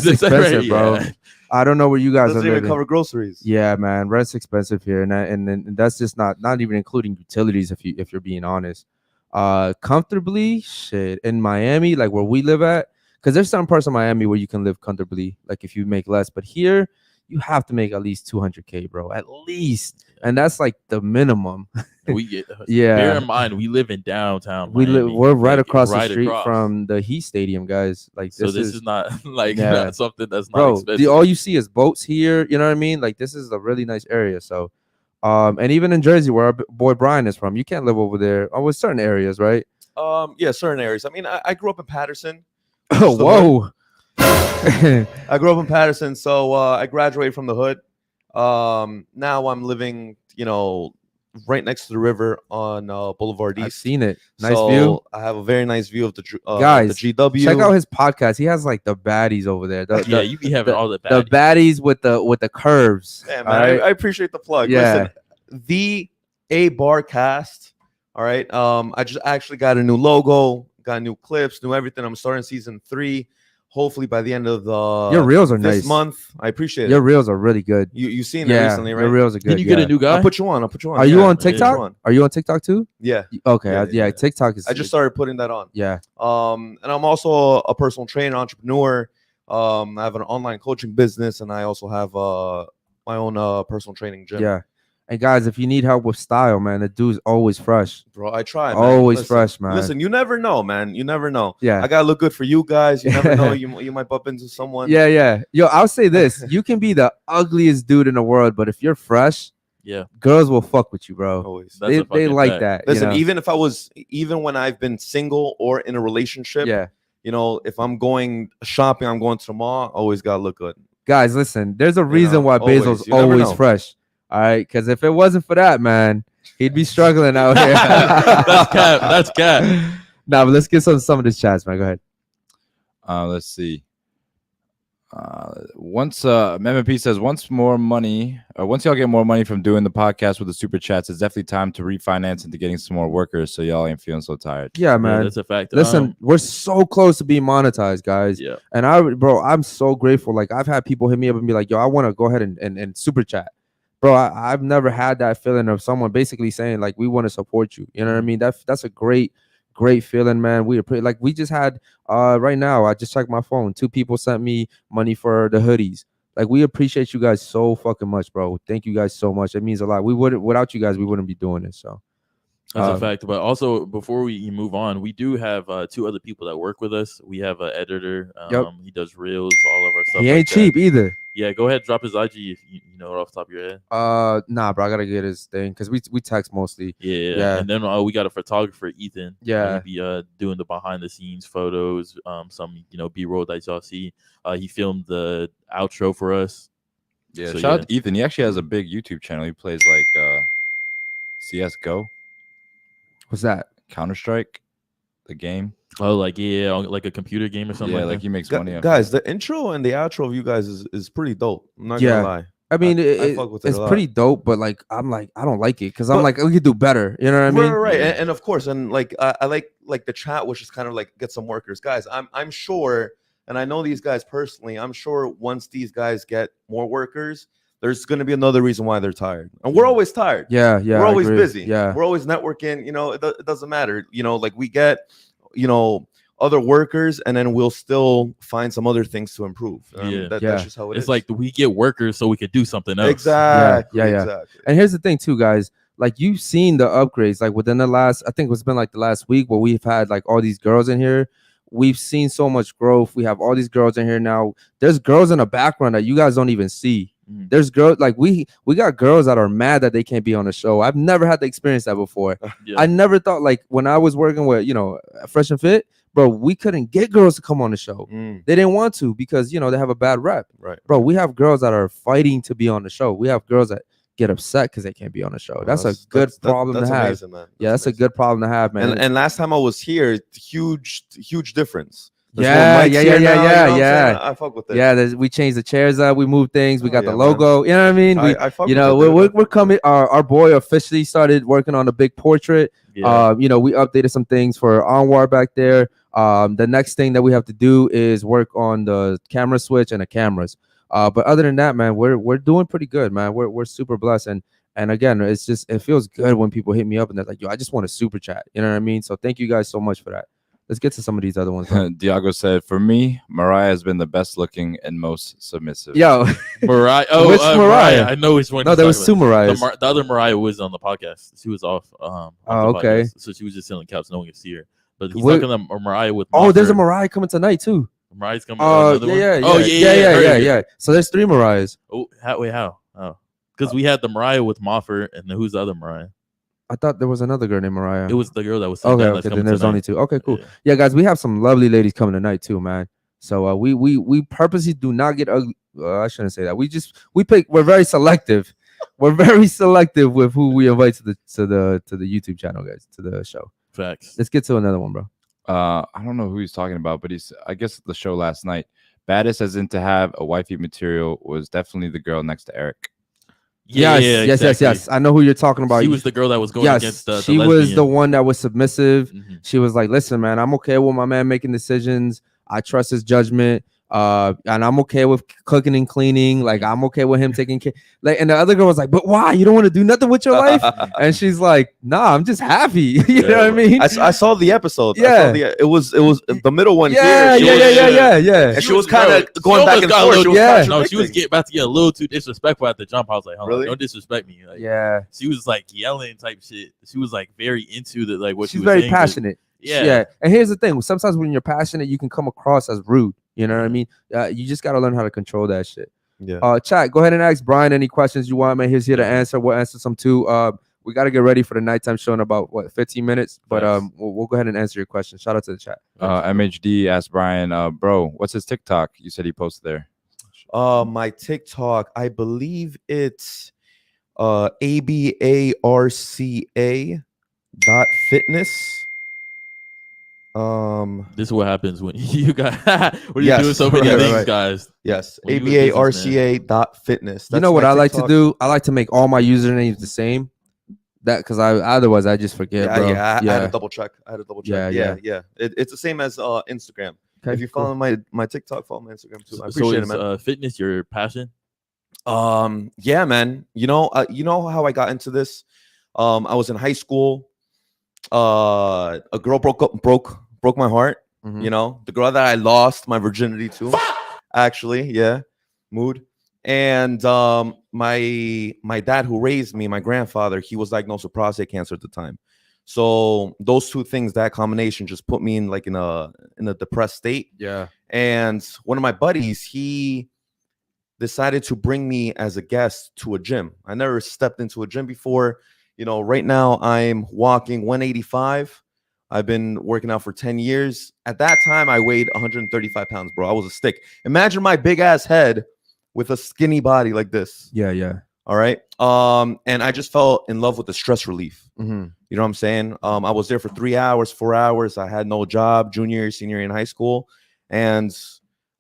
expensive, bro. Yeah. I don't know where you guys Doesn't are even living. cover groceries. Yeah, man, rent's expensive here, and that's just not even including utilities. If you're being honest, comfortably, shit in Miami, like where we live at, because there's some parts of Miami where you can live comfortably, like if you make less, but here you have to make at least 200K, bro, at least, and that's like the minimum. We get yeah. Bear in mind, we live in downtown. We're right like, across the right street across. from the Heat Stadium, guys. Like so this is not like yeah. something that's not bro. expensive. All you see is boats here. You know what I mean? Like this is a really nice area. So, and even in Jersey, where our boy Brian is from, you can't live over there. Oh, with certain areas, right? Yeah, certain areas. I mean, I grew up in Patterson. Oh, whoa. I grew up in Patterson, so I graduated from the hood. Now I'm living, right next to the river on Boulevard East. I've seen it. Nice So view. I have a very nice view of the guys. the GW. Check out his podcast. He has like the baddies over there. You be having all the baddies. The baddies with the curves. Yeah, man. Right? I appreciate the plug. Yeah. Listen, the A Bar Cast. All right. I just actually got a new logo, got new clips, new everything. I'm starting season 3. Hopefully by the end of your reels are this nice. month. I appreciate it. Your reels are really good. You seen it recently, right? Your reels are good. Can you get a new guy? I'll put you on. Are you on TikTok? Are you on TikTok too? Yeah. Okay. Yeah. TikTok is. I just started putting that on. Yeah. And I'm also a personal trainer, entrepreneur. I have an online coaching business, and I also have my own personal training gym. Yeah. And guys, if you need help with style, man, the dude's always fresh. Bro, I try, man. Always fresh, man. Listen, you never know, man. You never know. Yeah. I gotta look good for you guys. You never know. You might bump into someone. Yeah. Yo, I'll say this. You can be the ugliest dude in the world, but if you're fresh, yeah, girls will fuck with you, bro. Always. They like that. Listen, even when I've been single or in a relationship, if I'm going shopping, I'm going to the mall, always gotta look good. Guys, listen, there's a reason why Bezos always fresh. All right, because if it wasn't for that, man, he'd be struggling out here. That's cat. Nah, but let's get some of this chats, man. Go ahead. Let's see. Once MMP says once y'all get more money from doing the podcast with the super chats, it's definitely time to refinance into getting some more workers, so y'all ain't feeling so tired. Yeah, man, yeah, that's a fact. Listen, we're so close to being monetized, guys. Yeah, and I'm so grateful. Like I've had people hit me up and be like, "Yo, I want to go ahead and super chat." Bro, I've never had that feeling of someone basically saying like, we want to support you. You know what I mean? That's a great feeling, man. We just had right now, I just checked my phone. 2 people sent me money for the hoodies. Like, we appreciate you guys so fucking much, bro. Thank you guys so much. It means a lot. Without you guys, we wouldn't be doing this. So that's a fact. But also, before we move on, we do have 2 other people that work with us. We have an editor. He does reels, all of our stuff. He ain't cheap either. Yeah, go ahead, drop his IG if you know it off the top of your head. Nah, bro, I gotta get his thing because we text mostly. Yeah. And then we got a photographer, Ethan. Yeah, he'd be doing the behind the scenes photos, some B-roll that y'all see. He filmed the outro for us. Yeah, so, shout out to Ethan. He actually has a big YouTube channel. He plays like CS:GO. What's that? Counter-Strike, the game. Oh, like a computer game or something. Yeah, like like he makes money. Guys, the intro and the outro of you guys is pretty dope. I'm not gonna lie. I mean, it's pretty dope, but like I don't like it because I'm like, we could do better. You know what I mean? Right. And of course, and like I like the chat, which is kind of like get some workers, guys. I'm sure, and I know these guys personally. I'm sure once these guys get more workers, there's going to be another reason why they're tired, and we're always tired. Yeah. We're always busy. Yeah, we're always networking. It doesn't matter. Like we get, other workers, and then we'll still find some other things to improve. That's just how it is. It's like we get workers so we could do something else. Exactly. Exactly. And here's the thing too, guys. Like you've seen the upgrades, like within the last, I think it's been like the last week where we've had like all these girls in here. we've seen so much growth. We have all these girls in here now. There's girls in the background that you guys don't even see. There's girls like we got girls that are mad that they can't be on the show. I've never had to experience that before. I never thought, like, when I was working with, you know, Fresh and Fit, bro, we couldn't get girls to come on the show. They didn't want to because, you know, they have a bad rep. Right. Bro, we have girls that are fighting to be on the show. We have girls that get upset because they can't be on the show. Well, that's a good problem to have. Amazing, man. That's a good problem to have, man. And last time I was here, huge difference. There's Yeah. more mics here now, you know what I'm saying? I fuck with it. Yeah, we changed the chairs up, we moved things, we got the yeah, logo. You know what I mean? I fuck you with know, it, we're coming. Our boy officially started working on a big portrait. Yeah. You know, we updated some things for Anwar back there. The next thing that we have to do is work on the camera switch and the cameras. But other than that, man, we're doing pretty good, man. We're super blessed, and again, it's just, it feels good when people hit me up and they're like, yo, I just want a super chat. You know what I mean? So thank you guys so much for that. Let's get to some of these other ones. Diago said, for me, Mariah has been the best looking and most submissive. Yo, Mariah. Oh, which Mariah? I know which one. No, there was two Mariahs. The other Mariah was on the podcast. She was off. Oh, okay. Podcast. So she was just sitting on the couch. No one could see her. But he's talking to Mariah with. Oh, there's a Mofford. Mariah coming tonight too. Mariah's coming. Yeah. So there's 3 Mariahs. Oh, how? Oh, because we had the Mariah with Mofford, and then who's the other Mariah? I thought there was another girl named Mariah. It was the girl that was. Okay, then there's only 2. Okay, cool. Yeah, guys, we have some lovely ladies coming tonight too, man. So we purposely do not get ugly. I shouldn't say that. We pick. We're very selective. We're very selective with who we invite to the YouTube channel, guys, to the show. Facts. Let's get to another one, bro. I don't know who he's talking about, but I guess the show last night. Baddest as in to have a wifey material was definitely the girl next to Eric. Yes. I know who you're talking about. She was the girl that was going against the she lesbian. was the one that was submissive. She was like, listen, man, I'm okay with my man making decisions. I trust his judgment. And I'm okay with cooking and cleaning. Like, I'm okay with him taking care. Like, and the other girl was like, but why? You don't want to do nothing with your life? And she's like, nah, I'm just happy. You know what I mean? I saw the episode. Yeah. It was the middle one. Yeah. And she was kind of going back and forth. No, she was about to get a little too disrespectful at the jump. I was like, hold on, don't disrespect me. Like, yeah. She was like yelling type shit. She was like very into the like what she's she was very saying, passionate. Yeah. And here's the thing: sometimes when you're passionate, you can come across as rude. You know what I mean? You just gotta learn how to control that shit. Yeah. Chat. Go ahead and ask Brian any questions you want, man. He's here to answer. We'll answer some too. We gotta get ready for the nighttime show in about 15 minutes. But we'll go ahead and answer your question. Shout out to the chat. MHD asked Brian, bro, what's his TikTok? You said he posted there. My TikTok, I believe it's ABARCA.fitness. This is what happens when you got when you're doing so many things, guys. Yes, ABARCA.fitness. You know what I like to do? I like to make all my usernames the same. That because otherwise I just forget. Bro. I had to double check. Yeah. It's the same as Instagram. Okay, if you follow my TikTok, follow my Instagram too. I So appreciate it, man. Fitness your passion? Yeah, man. You know how I got into this? I was in high school. A girl broke my heart. You know, the girl that I lost my virginity to. Actually, yeah, mood. And my dad who raised me, my grandfather, he was diagnosed with prostate cancer at the time. So those two things, that combination, just put me in a depressed state. Yeah. And one of my buddies, he decided to bring me as a guest to a gym. I never stepped into a gym before. You know, right now I'm walking 185. I've been working out for 10 years. At that time, I weighed 135 pounds, bro. I was a stick. Imagine my big ass head with a skinny body like this. Yeah. All right. And I just fell in love with the stress relief. You know what I'm saying? I was there for 3 hours, 4 hours. I had no job, junior, senior in high school. And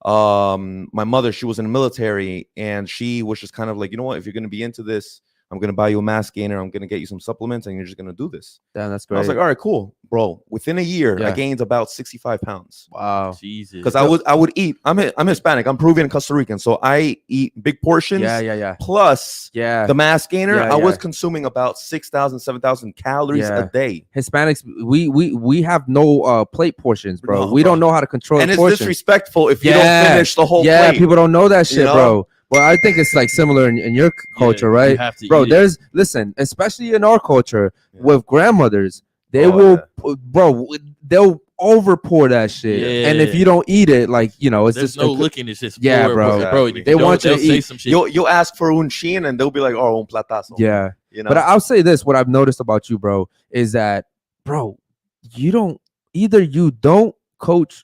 my mother, she was in the military, and she was just kind of like, you know what, if you're going to be into this, I'm going to buy you a mass gainer. I'm going to get you some supplements, and you're just going to do this. Damn, that's And great. I was like, all right, cool, bro. Within a year, I Yeah. gained about 65 pounds. Wow. Jesus. Because I would eat. I'm Hispanic. I'm Peruvian and Costa Rican. So I eat big portions. Yeah. Plus the mass gainer, Yeah, I was yeah. consuming about 6,000, 7,000 calories Yeah. a day. Hispanics, we have no plate portions, bro. No, we bro. don't know how to control And it's portions. disrespectful if you don't finish the whole Yeah, plate. people don't know that shit, know? bro. Well, I think it's like similar in your culture, you right? have to Bro, eat it. there's listen, especially in our culture with grandmothers, they will, bro, they'll over pour that shit. And if you don't eat it, like, you know, it's There's just no looking. It's just yeah, pour, bro. bro. Exactly. They want you to say eat. some shit. You'll ask for un chin and they'll be like, oh, un platazo. Yeah. You know? But I'll say this: what I've noticed about you, bro, is that, bro, you don't coach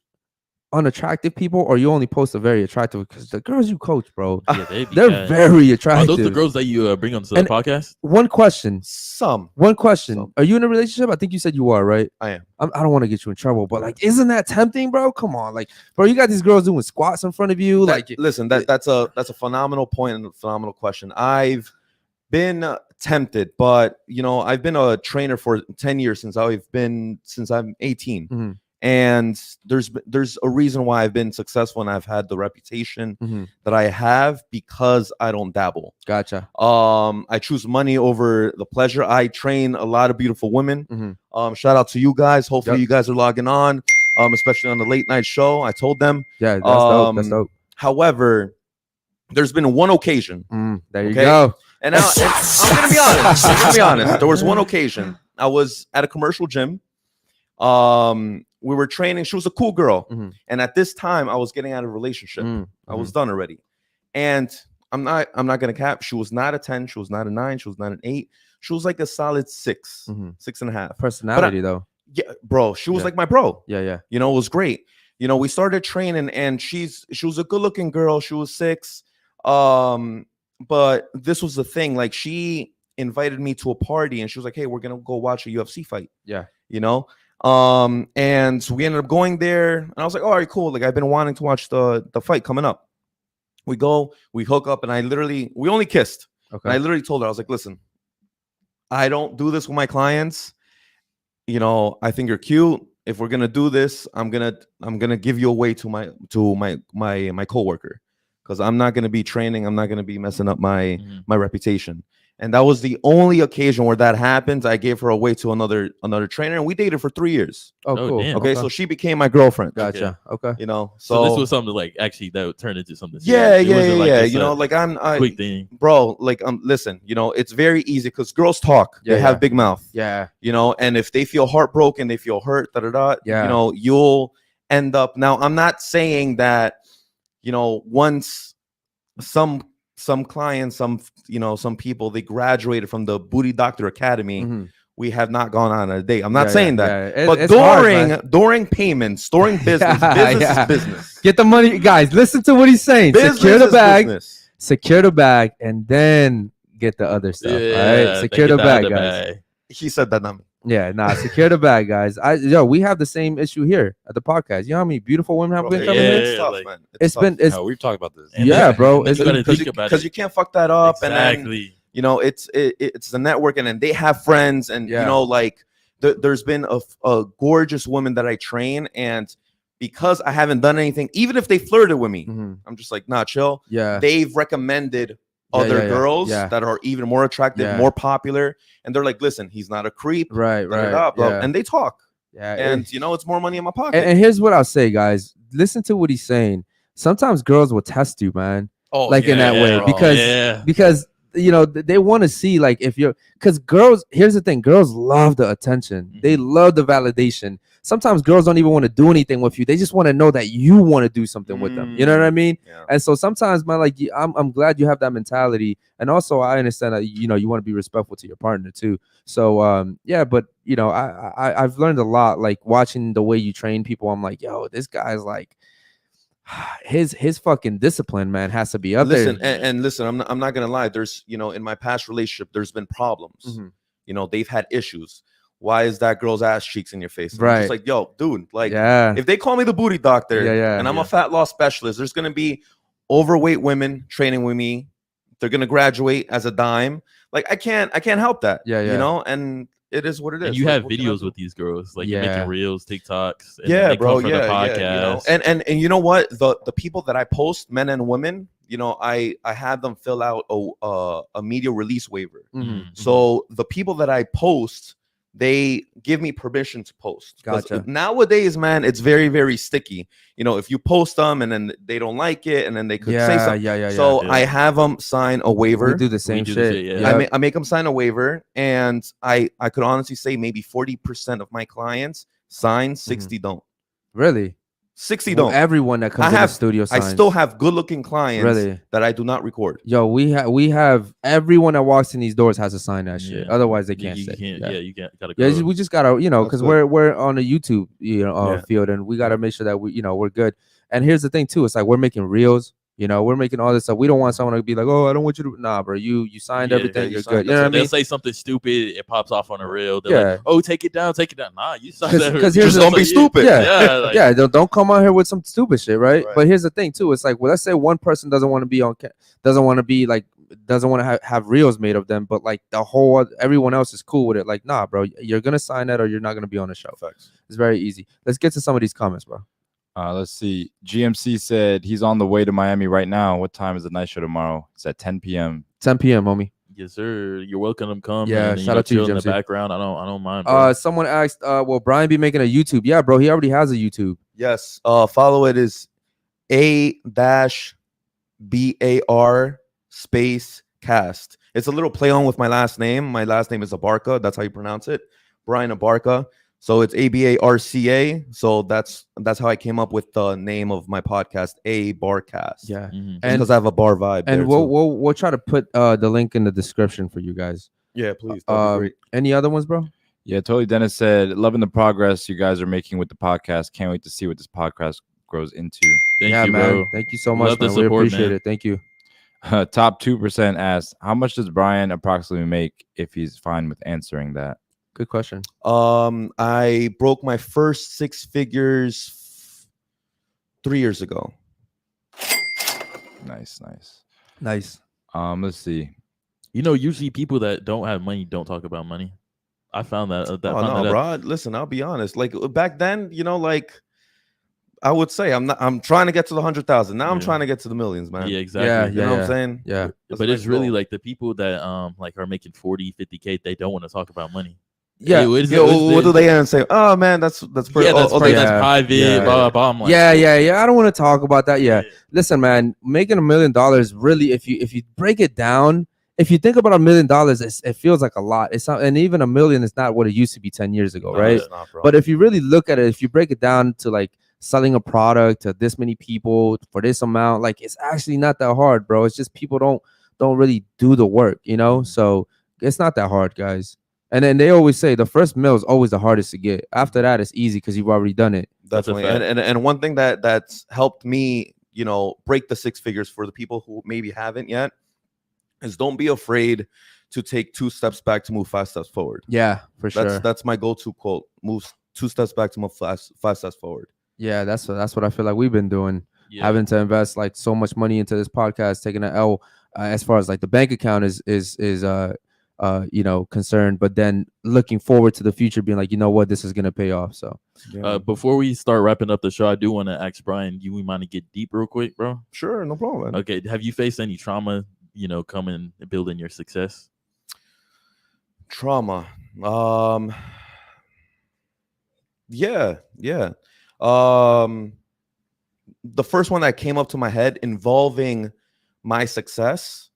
unattractive people, or you only post a very attractive, because the girls you coach, bro, Yeah, they're bad. very Are attractive. those the girls that you bring onto the And- podcast? One question. Some. Are you in a relationship? I think you said you are, right? I am. I don't want to get you in trouble, but like, isn't that tempting, bro? Come on, like, bro, you got these girls doing squats in front of you. Listen, that's a phenomenal point and a phenomenal question. I've been tempted, but you know, I've been a trainer for 10 years since I'm 18. Mm-hmm. And there's a reason why I've been successful and I've had the reputation that I have, because I don't dabble. Gotcha. I choose money over the pleasure. I train a lot of beautiful women. Shout out to you guys. Hopefully you guys are logging on, especially on the late night show. I told them. Yeah, that's dope. That's dope. However, there's been one occasion. There you go. And now I'm gonna be honest. There was one occasion. I was at a commercial gym. We were training. She was a cool girl, and at this time, I was getting out of a relationship. I was done already, and I'm not gonna cap. She was not a 10. She was not a 9. She was not an 8. She was like a solid 6, 6.5. Personality though. Yeah, bro. She was like my bro. Yeah. You know, it was great. You know, we started training, and she was a good-looking girl. She was 6. But this was the thing. Like, she invited me to a party, and she was like, "Hey, we're gonna go watch a UFC fight." Yeah. You know. And so we ended up going there, and I was like, "All right, cool. Like, I've been wanting to watch the fight coming up." We go, we hook up, and we only kissed. Okay. And I literally told her, I was like, "Listen, I don't do this with my clients. You know, I think you're cute. If we're gonna do this, I'm gonna give you away to my coworker, because I'm not gonna be training. I'm not gonna be messing up my reputation." And that was the only occasion where that happened. I gave her away to another trainer, and we dated for 3 years. Oh, cool. Damn. Okay, so she became my girlfriend. Gotcha. Okay. You know, So this was something like actually that would turn into something. Yeah. serious. It wasn't like just You know, a like I quick thing. bro. Like listen, you know, it's very easy because girls talk. They have big mouth. Yeah. You know, and if they feel heartbroken, they feel hurt. Yeah. You know, you'll end up. Now, I'm not saying that. You know, once some clients, some people, they graduated from the Booty Doctor Academy. We have not gone on a date. I'm not saying that. Yeah. But during payments, during business, business is business. Get the money, guys. Listen to what he's saying. Business secure the is bag, business. secure the bag, and then get the other stuff. Yeah, right? Secure the get out bag, of the guys. bag. He said that, not me. Yeah, secure the bag, guys. We have the same issue here at the podcast. You know how many beautiful women have been coming in? It's tough, like- man. It's No, we've talked about this. And yeah, bro. you gotta think about Because it. you can't fuck that up, and then Exactly. you know it's the networking, and they have friends, and you know, like there's been a gorgeous woman that I train, and because I haven't done anything, even if they flirted with me, I'm just like, nah, chill. Yeah. They've recommended other girls that are even more attractive, more popular, and they're like, listen, he's not a creep, Right. and they talk, Yeah. and you know, it's more money in my pocket. And here's what I'll say, guys. Listen to what he's saying. Sometimes girls will test you, man. Oh, like in that way, bro. because you know they want to see, like, if you're, because girls, here's the thing, girls love the attention, they love the validation. Sometimes girls don't even want to do anything with you, they just want to know that you want to do something with them, you know what I mean? And so sometimes, man, like, I'm glad you have that mentality, and also I understand that, you know, you want to be respectful to your partner too. So but you know, I've learned a lot, like, watching the way you train people. I'm like, yo, this guy's like, his fucking discipline, man, has to be up there. And listen, I'm not gonna lie. There's, you know, in my past relationship, there's been problems. You know, they've had issues. Why is that girl's ass cheeks in your face? And I'm just like, yo, dude, like, if they call me the Booty Doctor, and I'm a fat loss specialist, there's gonna be overweight women training with me. They're gonna graduate as a dime. Like, I can't help that. You know, and it is what it is. And you like, have videos with these girls, like you're making reels, TikToks. And yeah, they bro. come from the podcast. You know? And you know what? The people that I post, men and women, you know, I had them fill out a media release waiver. So the people that I post, they give me permission to post. Gotcha. Nowadays, man, it's very, very sticky. You know, if you post them and then they don't like it, and then they could say something. So I have them sign a waiver. We do the same shit. I make them sign a waiver, and I could honestly say maybe 40% of my clients sign, 60 don't. Really? 60 Well, don't. everyone that comes in the studio I signs. still have good-looking clients Really? that I do not record. Yo, we have everyone that walks in these doors has to sign that shit. Yeah. Otherwise, they You can't say. can't. Yeah, you can't. Gotta Yeah, go. we just gotta, you know, That's because good. we're on a YouTube, Yeah. field, and we gotta make sure that we're good. And here's the thing too: it's like we're making reels. We're making all this stuff. We don't want someone to be like, "Oh, I don't want you to." Nah, bro, you signed everything. you You're signed good. You know what I They'll mean? say something stupid. It pops off on a reel. They're like, "Oh, take it down. Nah, you signed that. Because Just don't be stupid. Yeah, don't come out here with some stupid shit, right? Right. But here's the thing too: it's like, well, let's say one person doesn't want to be on, doesn't want to have reels made of them, but like everyone else is cool with it. Like, nah, bro, you're gonna sign that or you're not gonna be on the show. Facts. It's very easy. Let's get to some of these comments, bro. Let's see. GMC said he's on the way to Miami right now. What time is the night show tomorrow? It's at 10 p.m. 10 p.m., homie. Yes, sir. You're welcome to come. Yeah, and, shout out to you, chill in the Jimsy. background. I don't mind. Bro. Someone asked, will Brian be making a YouTube? Yeah, bro, he already has a YouTube. Yes. Follow it is A-BAR space cast. It's a little play on with my last name. My last name is Abarca. That's how you pronounce it. Brian Abarca. So it's ABARCA. So that's how I came up with the name of my podcast, A Barcast. Yeah. Mhm. And because I have a bar vibe. And there, we'll try to put the link in the description for you guys. yeah, please. That'd be great. Any other ones, bro? Yeah, totally. Dennis said, loving the progress you guys are making with the podcast. Can't wait to see what this podcast grows into. Thank you, man. bro. Thank you so much, Love the man. We support, appreciate man. it. Thank you. Top 2% asked, how much does Brian approximately make if he's fine with answering that? Good question. I broke my first six figures 3 years ago. Nice. Let's see. Usually people that don't have money don't talk about money. I found that. Bro. Listen, I'll be honest. Like back then, I would say I'm trying to get to the 100,000. Now I'm trying to get to the millions, man. Yeah, exactly. Yeah, You know what I'm saying? Yeah. But it's really like the people that are making 40, 50K, they don't want to talk about money. Yeah. What do they end and say? Oh man, that's pretty. That's private. Yeah. Blah, blah, blah. I'm like, Yeah. I don't want to talk about that. Yeah. Listen, man, making $1 million really, if you break it down, if you think about $1 million, it feels like a lot. It's not, and even $1 million is not what it used to be 10 years ago, right? It's not, bro. But if you really look at it, if you break it down to like selling a product to this many people for this amount, like it's actually not that hard, bro. It's just people don't really do the work, So it's not that hard, guys. And then they always say the first meal is always the hardest to get. After that, it's easy because you've already done it. Definitely. And one thing that's helped me, break the six figures for the people who maybe haven't yet is don't be afraid to take 2 steps back to move 5 steps forward. Yeah, for sure. That's my go-to quote. Move 2 steps back to move 5 steps forward. Yeah, that's what I feel like we've been doing. Yeah. Having to invest like so much money into this podcast, taking an L as far as like the bank account is concerned, but then looking forward to the future, being like, what, this is gonna pay off. So before we start wrapping up the show, I do want to ask Brian, we mind to get deep real quick, bro? Sure, no problem, man. Okay, have you faced any trauma, coming and building your success? Trauma. Yeah. The first one that came up to my head involving my success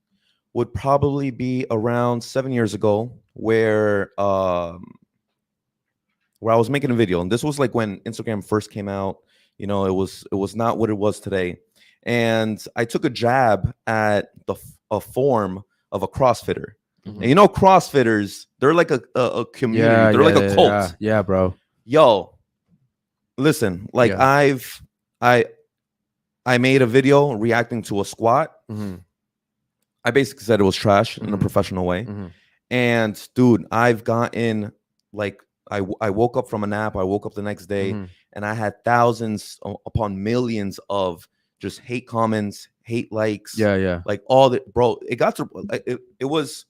would probably be around 7 years ago, where I was making a video, and this was like when Instagram first came out. It was not what it was today, and I took a jab at a form of a CrossFitter. Mhm. And CrossFitters, they're like a community. They're like a cult. Yeah, bro. Yo, listen, like I made a video reacting to a squat. Mm-hmm. I basically said it was trash in a professional way. Mm-hmm. And dude, I've gotten like, I woke up from a nap. I woke up the next day and I had thousands upon millions of just hate comments, hate likes. Yeah. Like all the, bro, it got to, it was,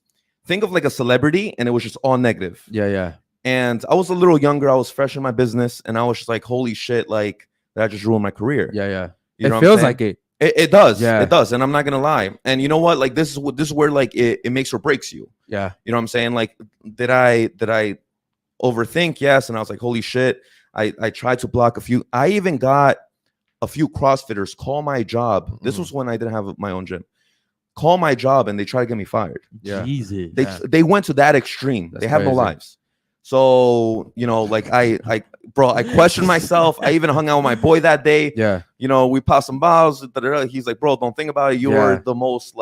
think of like a celebrity and it was just all negative. Yeah. And I was a little younger. I was fresh in my business and I was just like, holy shit, like that just ruined my career. Yeah. You know It what I'm feels saying? like it. It does. Yeah. It does. And I'm not gonna lie. And you know what? Like this is where like it makes or breaks you. Yeah. You know what I'm saying? Like, did I overthink? Yes. And I was like, holy shit. I tried to block a few. I even got a few CrossFitters call my job. This was when I didn't have my own gym. Call my job and they try to get me fired. Yeah. Jesus. They went to that extreme. That's they have no crazy. lives. So, like I bro, I questioned myself. I even hung out with my boy that day. Yeah. You know, we popped some bottles. He's like, bro, don't think about it. You were the most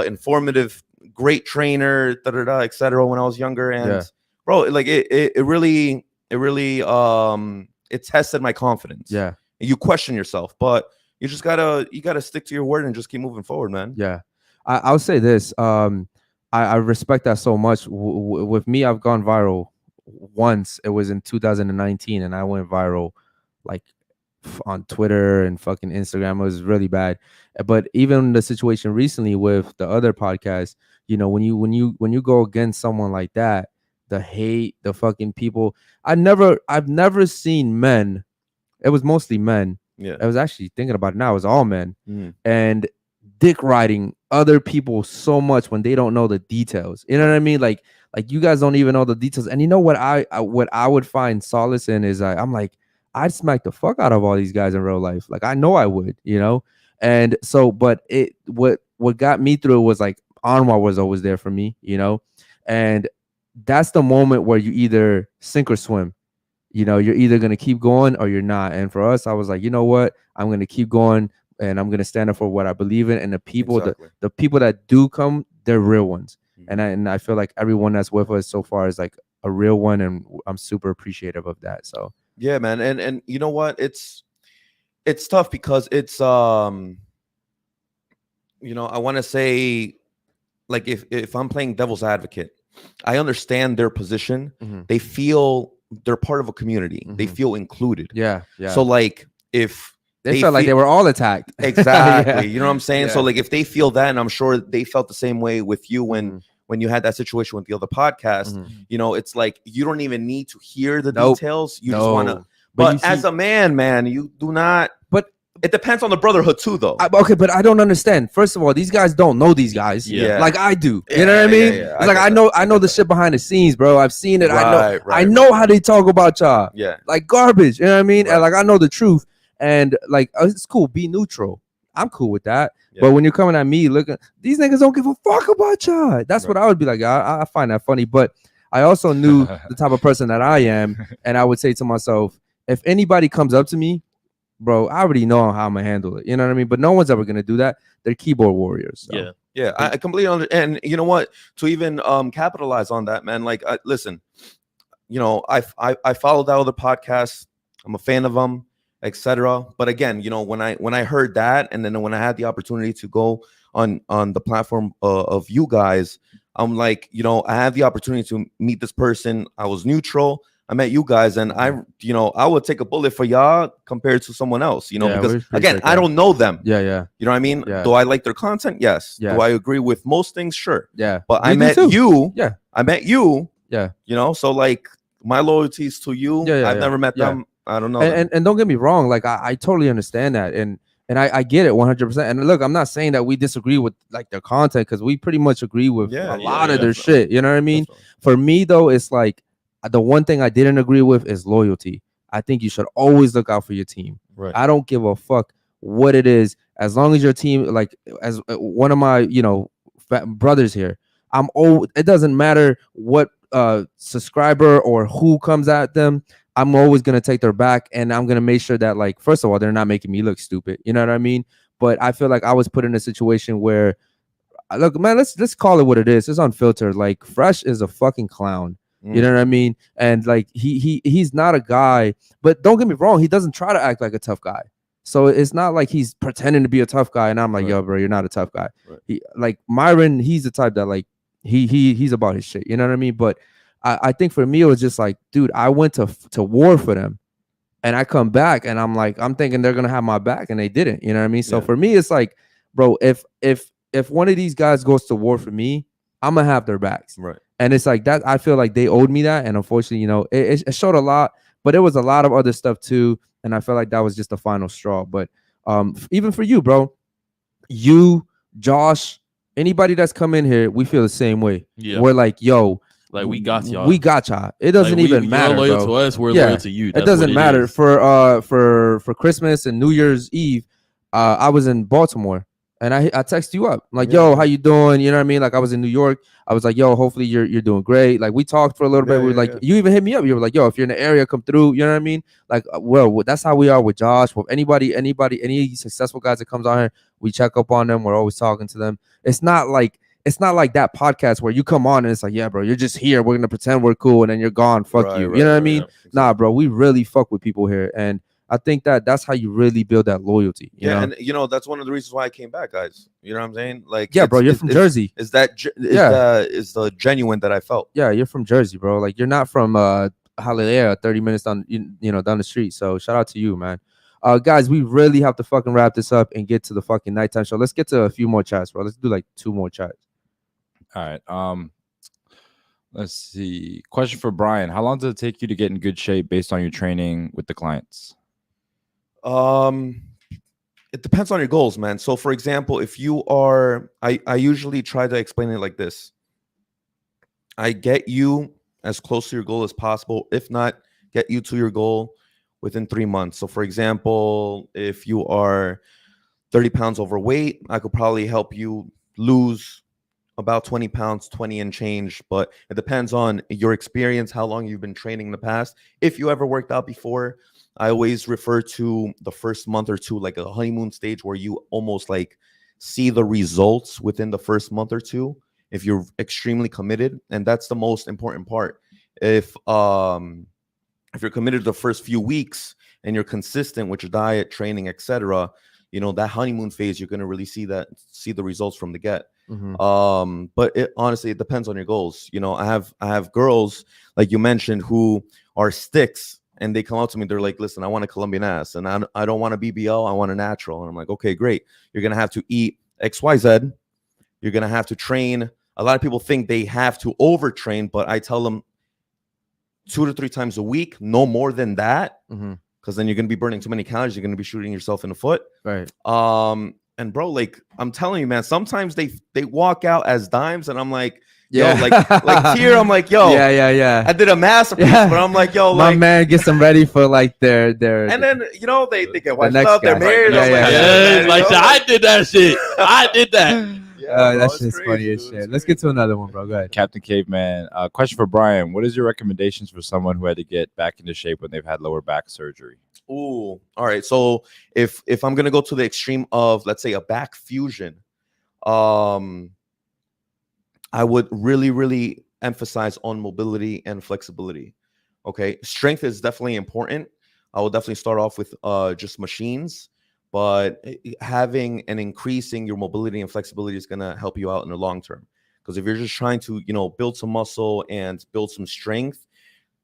informative, great trainer, etc. when I was younger. And bro, like it really it tested my confidence. Yeah. You question yourself, but you just gotta stick to your word and just keep moving forward, man. Yeah. I'll say this. I respect that so much. With me, I've gone viral once. It was in 2019, and I went viral like on Twitter and fucking Instagram. It was really bad. But even the situation recently with the other podcast, you know, when you go against someone like that, the hate, the fucking people. I've never seen men. It was mostly men. Yeah. I was actually thinking about it now. It was all men. And dick riding other people so much when they don't know the details. You know what I mean? Like you guys don't even know the details. And you know what I would find solace in is I'm like, I'd smack the fuck out of all these guys in real life. Like I know I would, you know? And so, but what got me through it was like Anwar was always there for me, you know? And that's the moment where you either sink or swim. You know, you're either going to keep going or you're not. And for us, I was like, you know what? I'm going to keep going and I'm going to stand up for what I believe in. And the people, the people that do come, they're real ones. And I feel like everyone that's with us so far is like a real one. And I'm super appreciative of that. So, yeah, man. And you know what? It's tough because it's, you know, I want to say like, if I'm playing devil's advocate, I understand their position. They feel they're part of a community. They feel included. Yeah. So like if they felt like they were all attacked. Exactly. You know what I'm saying? So like if they feel that, and I'm sure they felt the same way with you when you had that situation with the other podcast, you know, it's like you don't even need to hear the details. You just want to. But as a man, you do not. But it depends on the brotherhood too, though. Okay, but I don't understand. First of all, these guys don't know these guys. Yeah. Like I do. You know what I mean? It's like I know the shit behind the scenes, bro. I've seen it. I know how they talk about y'all. Yeah. Like garbage. You know what I mean? And like I know the truth. And like it's cool. Be neutral. I'm cool with that. Yeah. But when you're coming at me looking, these niggas don't give a fuck about y'all. That's what I would be like. I find that funny. But I also knew the type of person that I am. And I would say to myself, if anybody comes up to me, bro, I already know how I'm gonna handle it. You know what I mean? But no one's ever gonna do that. They're keyboard warriors. So. Yeah. I completely understand. And you know what? To even capitalize on that, man. Like, listen, you know, I followed that other podcast. I'm a fan of them, etc. But again, you know, when I heard that, and then when I had the opportunity to go on the platform of you guys, I'm like, you know, I had the opportunity to meet this person. I was neutral. I met you guys, and I would take a bullet for y'all compared to someone else, you know, because again, I don't know them. Yeah. You know what I mean? Yeah. Do I like their content? Yes. Yeah. Do I agree with most things? Sure. Yeah. But I met you. Yeah. I met you. Yeah. You know, so like my loyalties to you. Yeah. I've never met them. I don't know. And don't get me wrong, like I totally understand that, and I get it 100%. And look, I'm not saying that we disagree with like their content, because we pretty much agree with a lot of their shit. You know what I mean? For me though, it's like, the one thing I didn't agree with is loyalty. I think you should always look out for your team. Right. I don't give a fuck what it is, as long as your team, like as one of my, you know, brothers here, it doesn't matter what subscriber or who comes at them. I'm always going to take their back, and I'm going to make sure that, like, first of all, they're not making me look stupid. You know what I mean? But I feel like I was put in a situation where, look, man, let's call it what it is. It's unfiltered. Like, Fresh is a fucking clown. You know what I mean? And like he's not a guy, but don't get me wrong, he doesn't try to act like a tough guy. So it's not like he's pretending to be a tough guy, and I'm like, yo, bro, you're not a tough guy. Right. He, like Myron, he's the type that like he's about his shit. You know what I mean? But I think for me it was just like, dude, I went to war for them, and I come back and I'm like, I'm thinking they're gonna have my back, and they didn't. You know what I mean? So for me, it's like, bro, if one of these guys goes to war for me, I'm gonna have their backs. Right. And it's like that. I feel like they owed me that. And unfortunately, you know, it showed a lot, but it was a lot of other stuff too. And I felt like that was just the final straw. But even for you, bro, you, Josh, anybody that's come in here, we feel the same way. Yeah. We're like, yo, like we got y'all. We got y'all. It doesn't even matter. You're loyal to us. We're loyal to you. That's it doesn't matter. For Christmas and New Year's Eve, I was in Baltimore. And I text you up. I'm like, Yeah. yo, how you doing? You know what I mean? Like I was in New York. I was like, yo, hopefully you're doing great. Like we talked for a little bit. We were like, you even hit me up. You were like, yo, if you're in the area, come through. You know what I mean? Like, well, that's how we are with Josh. With anybody, any successful guys that comes on here, we check up on them. We're always talking to them. It's not like that podcast where you come on and it's like, yeah, bro, you're just here. We're gonna pretend we're cool and then you're gone. Fuck you. You know what I mean? Exactly. Nah, bro, we really fuck with people here. And I think that's how you really build that loyalty. You know? And you know that's one of the reasons why I came back, guys. You know what I'm saying? Like, yeah, bro, you're from Jersey. Is the genuine that I felt? Yeah, you're from Jersey, bro. Like you're not from Hialeah, 30 minutes down, down the street. So shout out to you, man. Guys, we really have to fucking wrap this up and get to the fucking nighttime show. Let's get to a few more chats, bro. Let's do like 2 more chats. All right. Let's see. Question for Brian: how long does it take you to get in good shape based on your training with the clients? It depends on your goals, man. So for example, if you are, I usually try to explain it like this. I get you as close to your goal as possible. If not, get you to your goal within 3 months. So for example, if you are 30 pounds overweight, I could probably help you lose about 20 pounds, 20 and change, but it depends on your experience, how long you've been training in the past. If you ever worked out before, I always refer to the first month or two like a honeymoon stage where you almost like see the results within the first month or two if you're extremely committed, and that's the most important part. If you're committed the first few weeks and you're consistent with your diet, training, etc., that honeymoon phase, you're going to really see the results from the get. Mm-hmm. But honestly, it depends on your goals. I have girls like you mentioned who are sticks, and they come out to me. They're like, listen, I want a Colombian ass, and I don't want a BBL. I want a natural. And I'm like, okay, great. You're going to have to eat XYZ. You're going to have to train. A lot of people think they have to overtrain, but I tell them 2 to 3 times a week, no more than that. Mm-hmm. Because then you're going to be burning too many calories. You're going to be shooting yourself in the foot. Right. And bro, like I'm telling you, man, sometimes they walk out as dimes, and I'm like, yeah, yo, like here, I'm like, yo, yeah. I did a masterpiece, but I'm like, yo, my man gets them ready for like their and then they get washed next up, they're guy. married. I did that shit. I did that. That shit's funny as shit. Let's get to another one, bro. Go ahead. Captain Caveman. Question for Brian: what is your recommendations for someone who had to get back into shape when they've had lower back surgery? Ooh, all right. So if I'm gonna go to the extreme of, let's say, a back fusion, I would really emphasize on mobility and flexibility. Okay, strength is definitely important. I will definitely start off with just machines, but having and increasing your mobility and flexibility is gonna help you out in the long term. Because if you're just trying to, build some muscle and build some strength,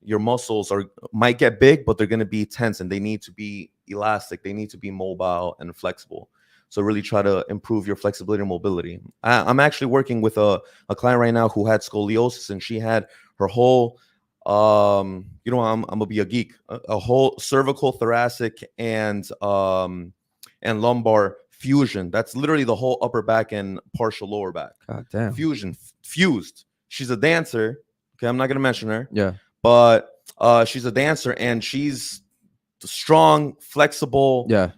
your muscles might get big, but they're going to be tense, and they need to be elastic. They need to be mobile and flexible. So really try to improve your flexibility and mobility. I'm actually working with a client right now who had scoliosis, and she had her whole, I'm gonna be a geek, a whole cervical, thoracic, and lumbar fusion. That's literally the whole upper back and partial lower back. God damn. Fused. She's a dancer. Okay, I'm not gonna mention her. Yeah. But she's a dancer, and she's strong, flexible. Yeah.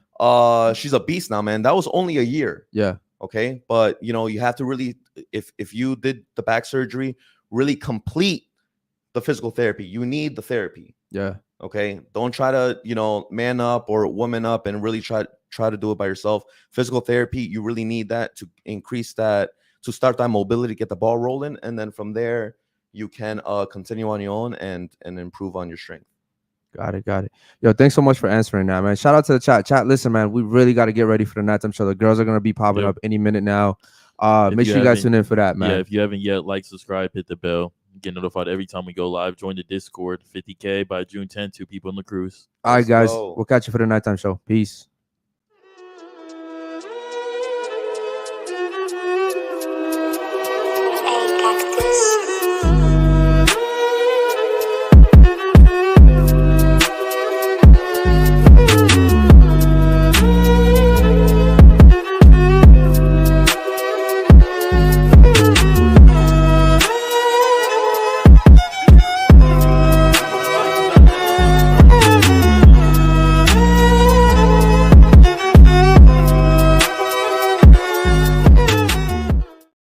She's a beast now, man. That was only a year. Yeah. Okay. But you have to really, if you did the back surgery, really complete the physical therapy. You need the therapy. Yeah. Okay. Don't try to, man up or woman up and really try to do it by yourself. Physical therapy, you really need that to increase that, to start that mobility, get the ball rolling. And then from there, you can continue on your own and improve on your strength. Got it. Yo, thanks so much for answering that, man. Shout out to the chat. Chat, listen, man, we really got to get ready for the nighttime show. The girls are going to be popping up any minute now. Make sure you guys tune in for that, man. Yeah, if you haven't yet, like, subscribe, hit the bell. Get notified every time we go live. Join the Discord. 50K by June 10th. 2 people in the cruise. All right, guys. We'll catch you for the nighttime show. Peace.